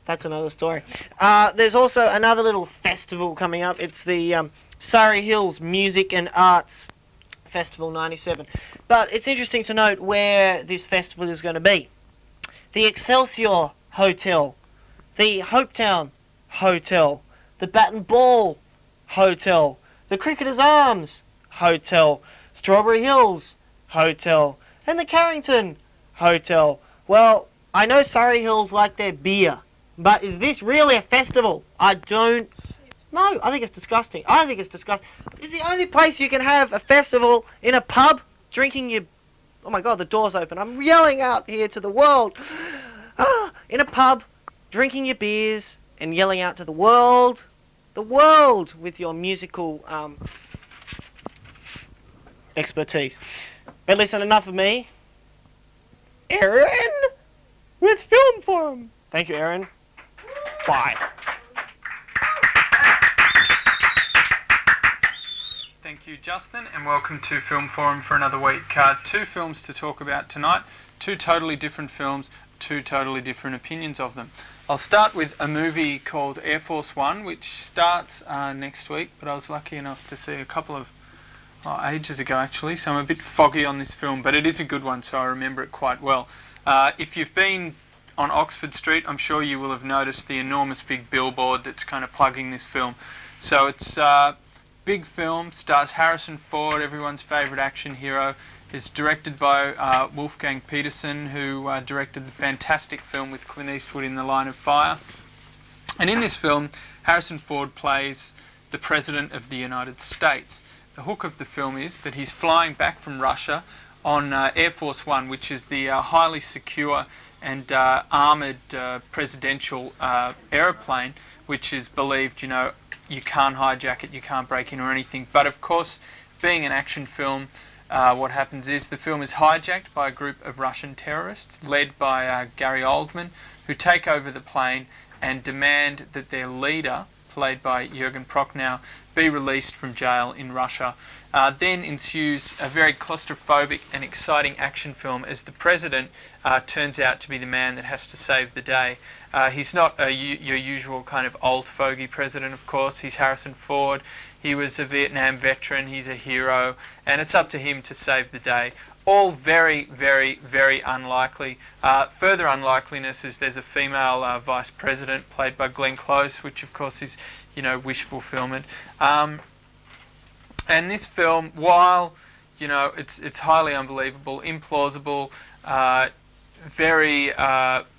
that's another story. There's also another little festival coming up. It's the Surrey Hills Music and Arts Festival 97. But it's interesting to note where this festival is going to be. The Excelsior Hotel, the Hopetown Hotel, the Bat and Ball Hotel, the Cricketers Arms Hotel, Strawberry Hills Hotel, and the Carrington Hotel. Well, I know Surrey Hills like their beer, but is this really a festival? I don't know. I think it's disgusting. I think it's disgusting. It's the only place you can have a festival in a pub, drinking your... Oh my God, the door's open. I'm yelling out here to the world. In a pub, drinking your beers and yelling out to the world. The world with your musical expertise. But listen, enough of me. Erin with Film Forum. Thank you, Erin. Bye. Thank you, Justin, and welcome to Film Forum for another week. Two films to talk about tonight, two totally different films, two totally different opinions of them. I'll start with a movie called Air Force One, which starts next week, but I was lucky enough to see a couple of ages ago actually, so I'm a bit foggy on this film, but it is a good one, so I remember it quite well. If you've been on Oxford Street, I'm sure you will have noticed the enormous big billboard that's kind of plugging this film. So it's big film, stars Harrison Ford, everyone's favourite action hero. Is directed by Wolfgang Petersen, who directed the fantastic film with Clint Eastwood in The Line of Fire. And in this film, Harrison Ford plays the President of the United States. The hook of the film is that he's flying back from Russia on Air Force One, which is the highly secure and armoured presidential aeroplane, which is believed, you know, you can't hijack it, you can't break in or anything. But of course, being an action film, what happens is the film is hijacked by a group of Russian terrorists led by Gary Oldman, who take over the plane and demand that their leader, played by Jürgen Prochnow, be released from jail in Russia. Then ensues a very claustrophobic and exciting action film as the president turns out to be the man that has to save the day. He's not your usual kind of old fogey president, of course. He's Harrison Ford. He was a Vietnam veteran. He's a hero, and it's up to him to save the day. All very, very, very unlikely. Further unlikeliness is there's a female vice president played by Glenn Close, which of course is, wish fulfillment. And this film, while, it's highly unbelievable, implausible, very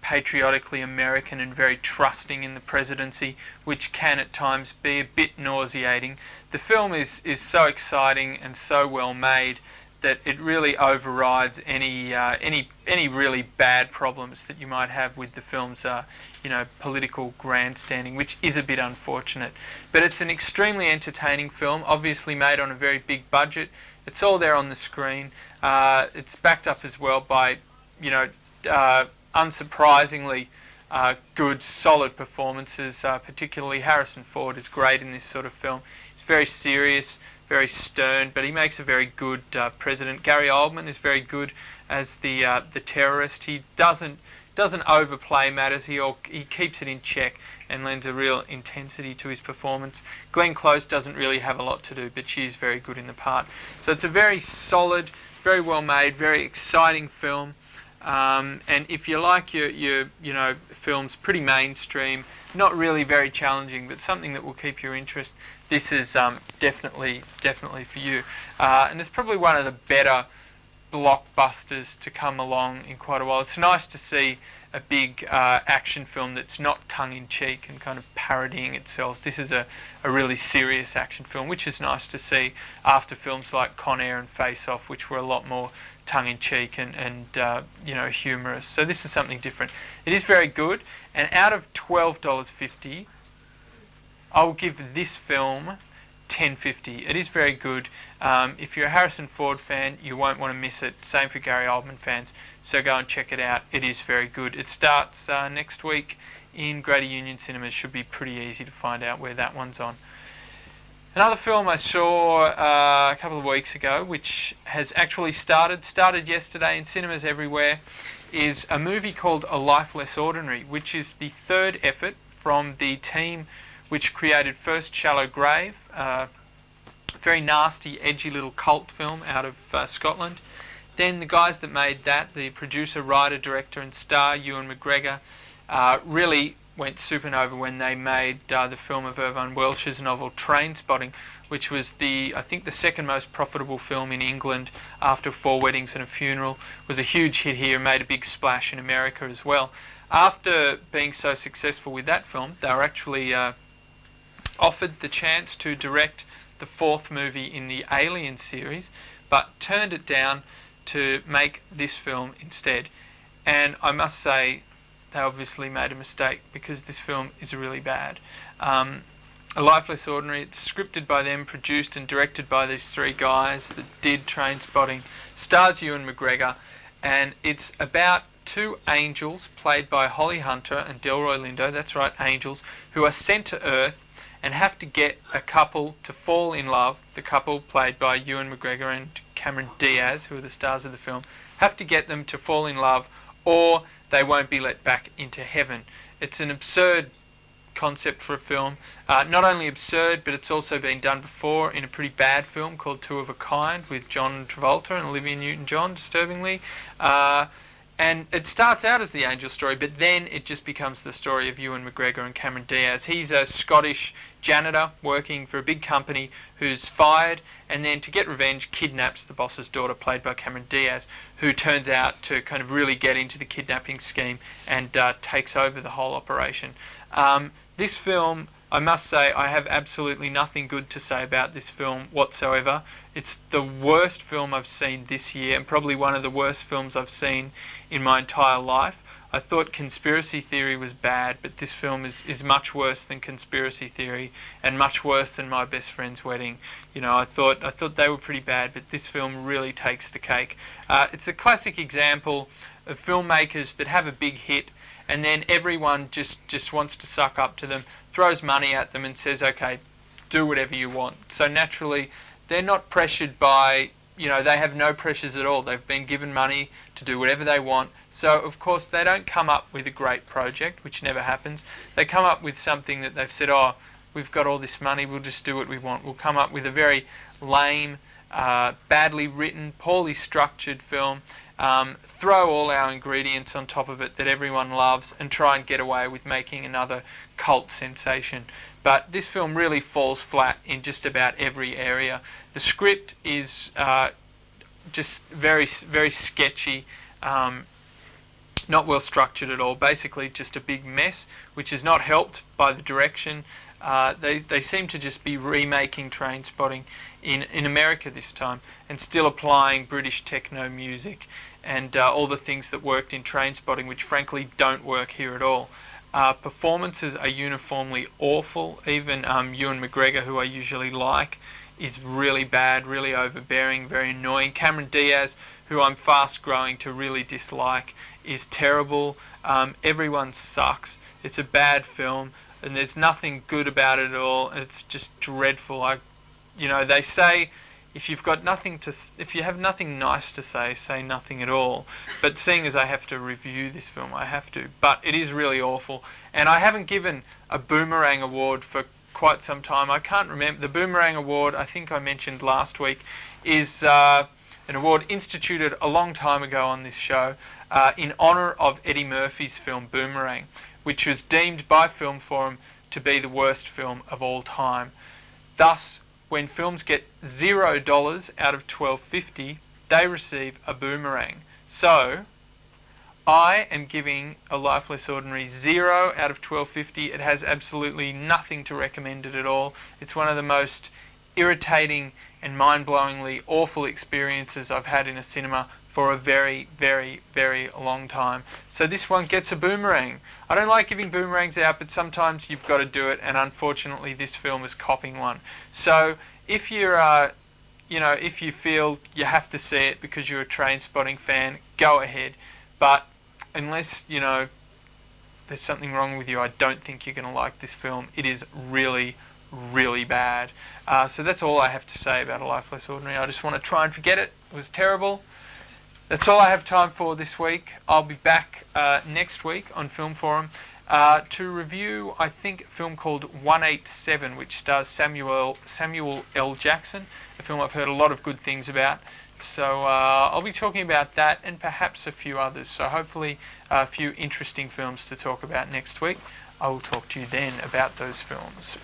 patriotically American and very trusting in the presidency, which can at times be a bit nauseating. The film is so exciting and so well made that it really overrides any really bad problems that you might have with the film's political grandstanding, which is a bit unfortunate. But it's an extremely entertaining film, obviously made on a very big budget. It's all there on the screen. It's backed up as well by unsurprisingly good, solid performances. Particularly Harrison Ford is great in this sort of film. It's very serious, very stern, but he makes a very good president. Gary Oldman is very good as the terrorist. He doesn't overplay matters. He keeps it in check and lends a real intensity to his performance. Glenn Close doesn't really have a lot to do, but she's very good in the part. So it's a very solid, very well made, very exciting film. And if you like your films pretty mainstream, not really very challenging, but something that will keep your interest, this is definitely for you. And it's probably one of the better blockbusters to come along in quite a while. It's nice to see a big action film that's not tongue-in-cheek and kind of parodying itself. This is a really serious action film, which is nice to see after films like Con Air and Face Off, which were a lot more tongue-in-cheek and humorous. So this is something different. It is very good, and out of $12.50, I will give this film $10.50. It is very good. If you're a Harrison Ford fan, you won't want to miss it. Same for Gary Oldman fans. So go and check it out. It is very good. It starts next week in Greater Union Cinemas. Should be pretty easy to find out where that one's on. Another film I saw a couple of weeks ago, which has actually started yesterday in cinemas everywhere, is a movie called A Life Less Ordinary, which is the third effort from the team which created first Shallow Grave, a very nasty, edgy little cult film out of Scotland. Then the guys that made that, the producer, writer, director and star, Ewan McGregor, really went supernova when they made the film of Irvine Welsh's novel Trainspotting, which was I think the second most profitable film in England after Four Weddings and a Funeral. It was a huge hit here, made a big splash in America as well. After being so successful with that film, they were actually offered the chance to direct the fourth movie in the Alien series, but turned it down to make this film instead. And I must say, they obviously made a mistake, because this film is really bad. A Life Less Ordinary, it's scripted by them, produced and directed by these three guys that did Trainspotting, stars Ewan McGregor, and it's about two angels played by Holly Hunter and Delroy Lindo, that's right, angels, who are sent to Earth and have to get a couple to fall in love. The couple, played by Ewan McGregor and Cameron Diaz, who are the stars of the film, have to get them to fall in love, or they won't be let back into heaven. It's an absurd concept for a film. Not only absurd, but it's also been done before in a pretty bad film called Two of a Kind with John Travolta and Olivia Newton-John, disturbingly. And it starts out as the angel story, but then it just becomes the story of Ewan McGregor and Cameron Diaz. He's a Scottish janitor working for a big company who's fired, and then to get revenge kidnaps the boss's daughter, played by Cameron Diaz, who turns out to kind of really get into the kidnapping scheme and takes over the whole operation. This film, I must say, I have absolutely nothing good to say about this film whatsoever. It's the worst film I've seen this year, and probably one of the worst films I've seen in my entire life. I thought Conspiracy Theory was bad, but this film is much worse than Conspiracy Theory, and much worse than My Best Friend's Wedding. I thought they were pretty bad, but this film really takes the cake. It's a classic example of filmmakers that have a big hit, and then everyone just wants to suck up to them, throws money at them and says, okay, do whatever you want. So naturally, they're not pressured by, they have no pressures at all. They've been given money to do whatever they want. So, of course, they don't come up with a great project, which never happens. They come up with something that they've said, oh, we've got all this money, we'll just do what we want. We'll come up with a very lame, badly written, poorly structured film, throw all our ingredients on top of it that everyone loves, and try and get away with making another cult sensation. But this film really falls flat in just about every area. The script is just very, very sketchy, not well structured at all. Basically just a big mess, which is not helped by the direction. They seem to just be remaking Trainspotting in America this time, and still applying British techno music and all the things that worked in Trainspotting, which frankly don't work here at all. Performances are uniformly awful. Even Ewan McGregor, who I usually like, is really bad, really overbearing, very annoying. Cameron Diaz, who I'm fast growing to really dislike, is terrible. Everyone sucks. It's a bad film, and there's nothing good about it at all. It's just dreadful. They say if you have nothing nice to say nothing at all. But seeing as I have to review this film, I have to. But it is really awful, and I haven't given a Boomerang Award for quite some time. I can't remember. The Boomerang Award, I think I mentioned last week, is an award instituted a long time ago on this show in honour of Eddie Murphy's film Boomerang, which was deemed by Film Forum to be the worst film of all time. Thus, when films get $0 out of $12.50, they receive a boomerang. So, I am giving A Life Less Ordinary 0 out of $12.50. It has absolutely nothing to recommend it at all. It's one of the most irritating and mind-blowingly awful experiences I've had in a cinema for a very, very, very long time. So this one gets a boomerang. I don't like giving boomerangs out, but sometimes you've got to do it, and unfortunately this film is copping one. So if you're, if you feel you have to see it because you're a Trainspotting fan, go ahead. But unless, there's something wrong with you, I don't think you're going to like this film. It is really, really bad. So that's all I have to say about A Life Less Ordinary. I just want to try and forget it. It was terrible. That's all I have time for this week. I'll be back next week on Film Forum to review, I think, a film called 187, which stars Samuel L. Jackson, a film I've heard a lot of good things about. So I'll be talking about that and perhaps a few others. So hopefully a few interesting films to talk about next week. I will talk to you then about those films.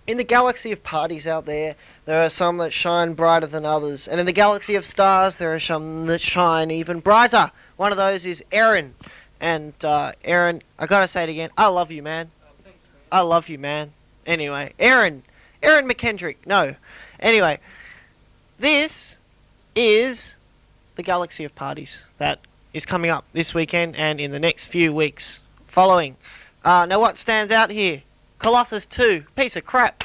In the galaxy of parties out there, there are some that shine brighter than others. And in the galaxy of stars, there are some that shine even brighter. One of those is Erin. And Erin, I gotta say it again, I love you, man. I love you, man. Anyway, Erin McKendrick. No. Anyway, this is the galaxy of parties that is coming up this weekend and in the next few weeks following. Now what stands out here? Colossus 2, piece of crap.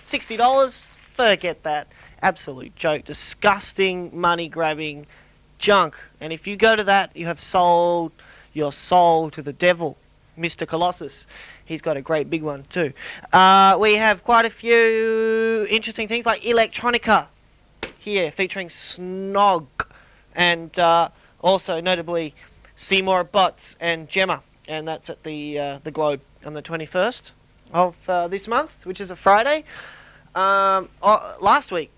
$60, forget that. Absolute joke. Disgusting, money-grabbing junk. And if you go to that, you have sold your soul to the devil, Mr. Colossus. He's got a great big one too. We have quite a few interesting things like Electronica here, featuring Snog. And also, notably, Seymour Butts and Gemma. And that's at the Globe on the 21st. Of this month, which is a Friday. Last week,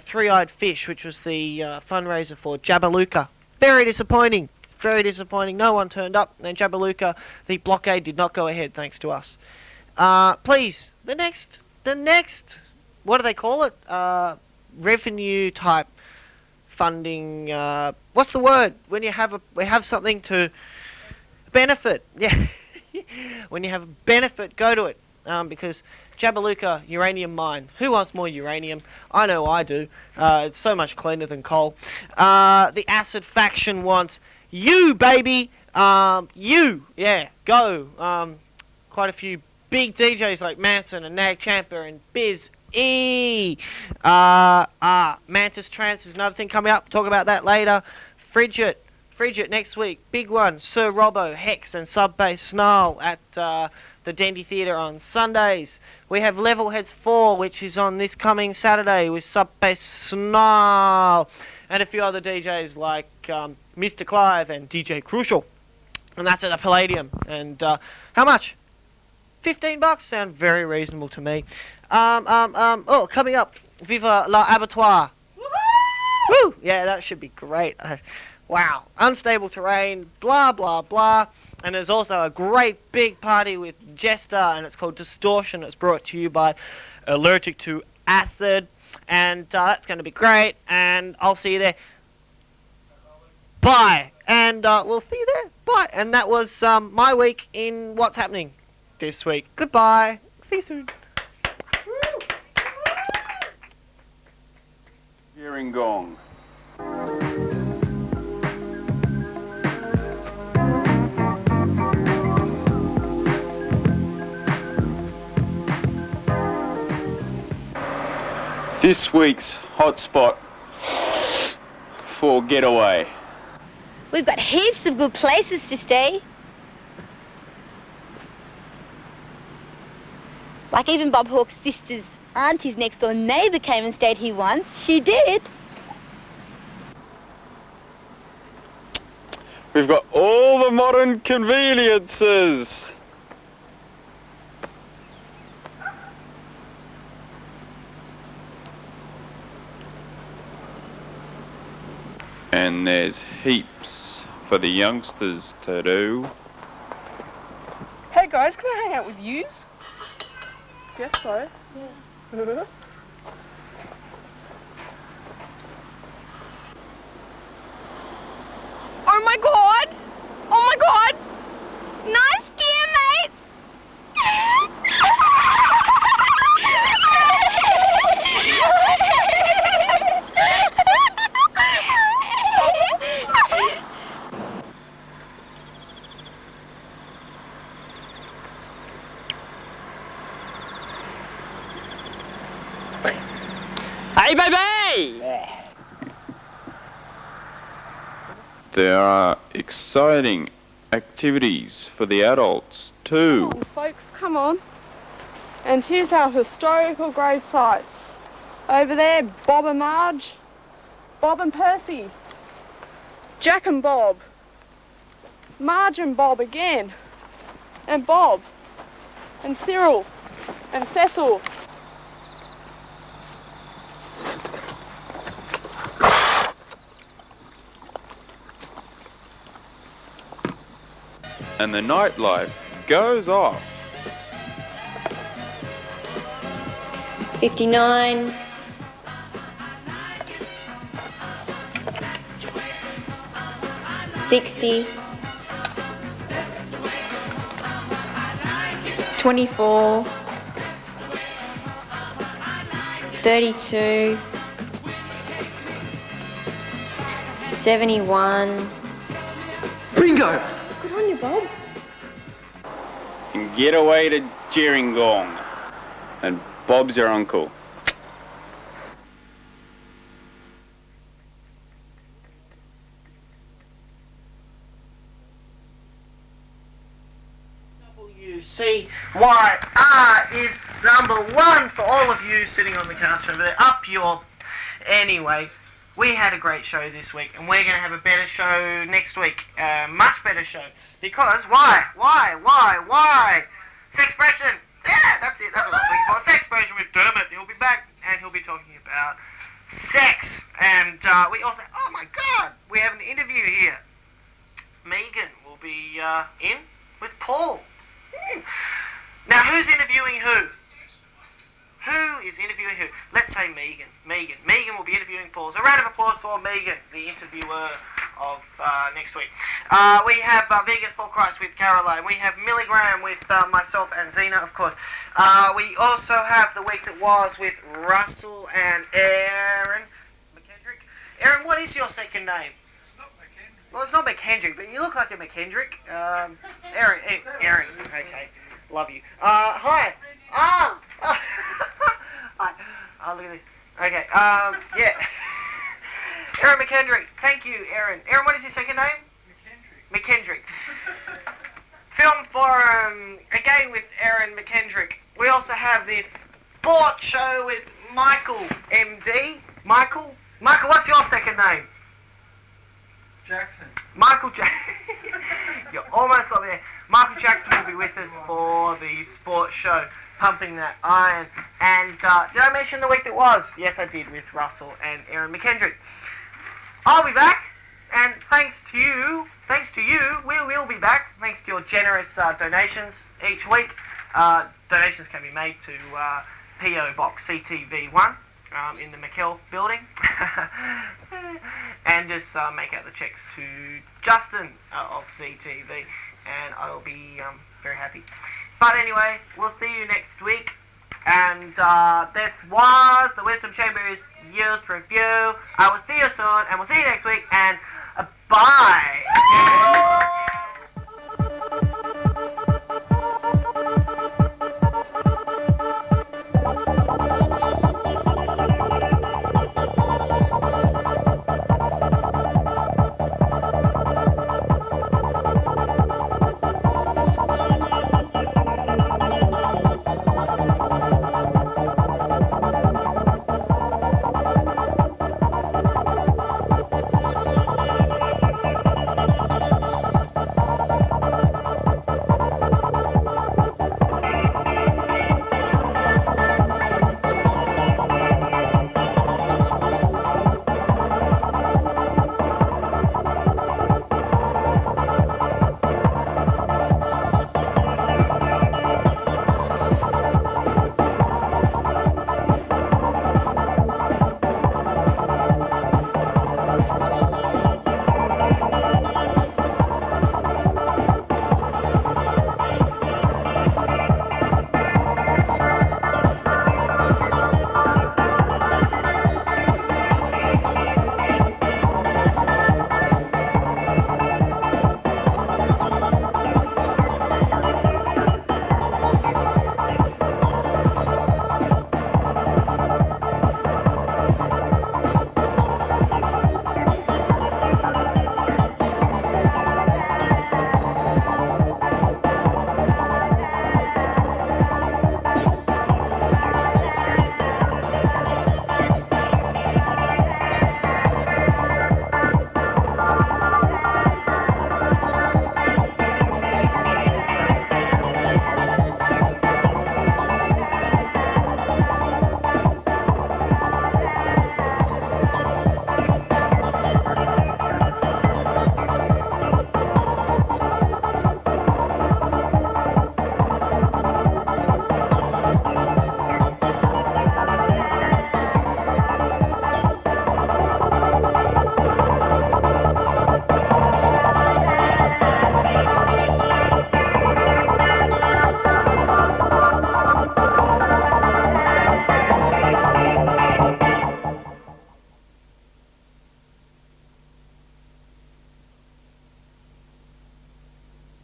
Three-Eyed Fish, which was the fundraiser for Jabaluka. Very disappointing. Very disappointing. No one turned up, and Jabaluka, the blockade did not go ahead, thanks to us. Please, the next, what do they call it? Revenue type funding. What's the word when you have something to benefit? Yeah. When you have a benefit, go to it. Because Jabaluka uranium mine. Who wants more uranium? I know I do. It's so much cleaner than coal. The acid faction wants you, baby. You. Yeah, go. Quite a few big DJs like Manson and Nag Champa and Biz E. Mantis Trance is another thing coming up. Talk about that later. Frigid Frigid next week. Big one. Sir Robbo, Hex and Sub Bass Snarl at the Dandy Theatre on Sundays. We have Levelheads 4, which is on this coming Saturday with Sub Bass Snarl and a few other DJs like Mr. Clive and DJ Crucial. And that's at the Palladium. And how much? $15? Sound very reasonable to me. Oh, coming up, Viva la Abattoir. Woo! Yeah, that should be great. Wow. Unstable terrain, blah, blah, blah. And there's also a great big party with Jester, and it's called Distortion. It's brought to you by Allergic to Acid. And that's going to be great, and I'll see you there. Bye. And we'll see you there. Bye. And that was my week in what's happening this week. Goodbye. See you soon. Hearing gong. This week's hotspot for getaway. We've got heaps of good places to stay. Like even Bob Hawke's sister's auntie's next door neighbour came and stayed here once. She did. We've got all the modern conveniences. And there's heaps for the youngsters to do. Hey guys, can I hang out with yous? Guess so. Yeah. Oh my god! Oh my god! Nice gear, mate! Hey, baby! There are exciting activities for the adults too. Come on, folks, come on. And here's our historical grave sites. Over there, Bob and Marge, Bob and Percy, Jack and Bob, Marge and Bob again, and Bob, and Cyril, and Cecil. And the nightlife goes off. 59. 60. 24. 32. 71. Bingo! Good on you, Bob. And get away to Gerringong. And Bob's your uncle. WCYR is #1 for all of you sitting on the couch over there. Up your... Anyway, we had a great show this week, and we're going to have a better show next week. Much better show. Because, why? Sexpression. Yeah, that's it. That's what I was looking for. Sexpression with Dermot. He'll be back, and he'll be talking about sex. And we also... Oh, my God. We have an interview here. Megan will be in with Paul. Now, who's interviewing who? Who is interviewing who? Let's say Megan. Megan will be interviewing Paul. So a round of applause for Megan, the interviewer of next week. We have Vegans for Christ with Caroline. We have Milligram with myself and Zena, of course. We also have the week that was with Russell and Erin McKendrick. Erin, what is your second name? It's not McKendrick. Well, it's not McKendrick, but you look like a McKendrick. Erin. Okay, love you. Hi. Hi. Oh, look at this. Okay, yeah. Erin McKendrick. Thank you, Erin. Erin, what is your second name? McKendrick. Film Forum, again with Erin McKendrick. We also have this sports show with Michael, MD. Michael, what's your second name? Jackson. Michael Jackson. You almost got me there. Michael Jackson will be with us for the sports show, Pumping That Iron. And did I mention the week that was? Yes, I did, with Russell and Erin McKendrick. I'll be back, and thanks to you, we will be back, thanks to your generous donations each week. Donations can be made to P.O. Box CTV1 in the McKell building. And just make out the checks to Justin of CTV, and I will be very happy. But anyway, we'll see you next week. And this was the Wisdom Chamber's Youth Review. I will see you soon, and we'll see you next week, and bye!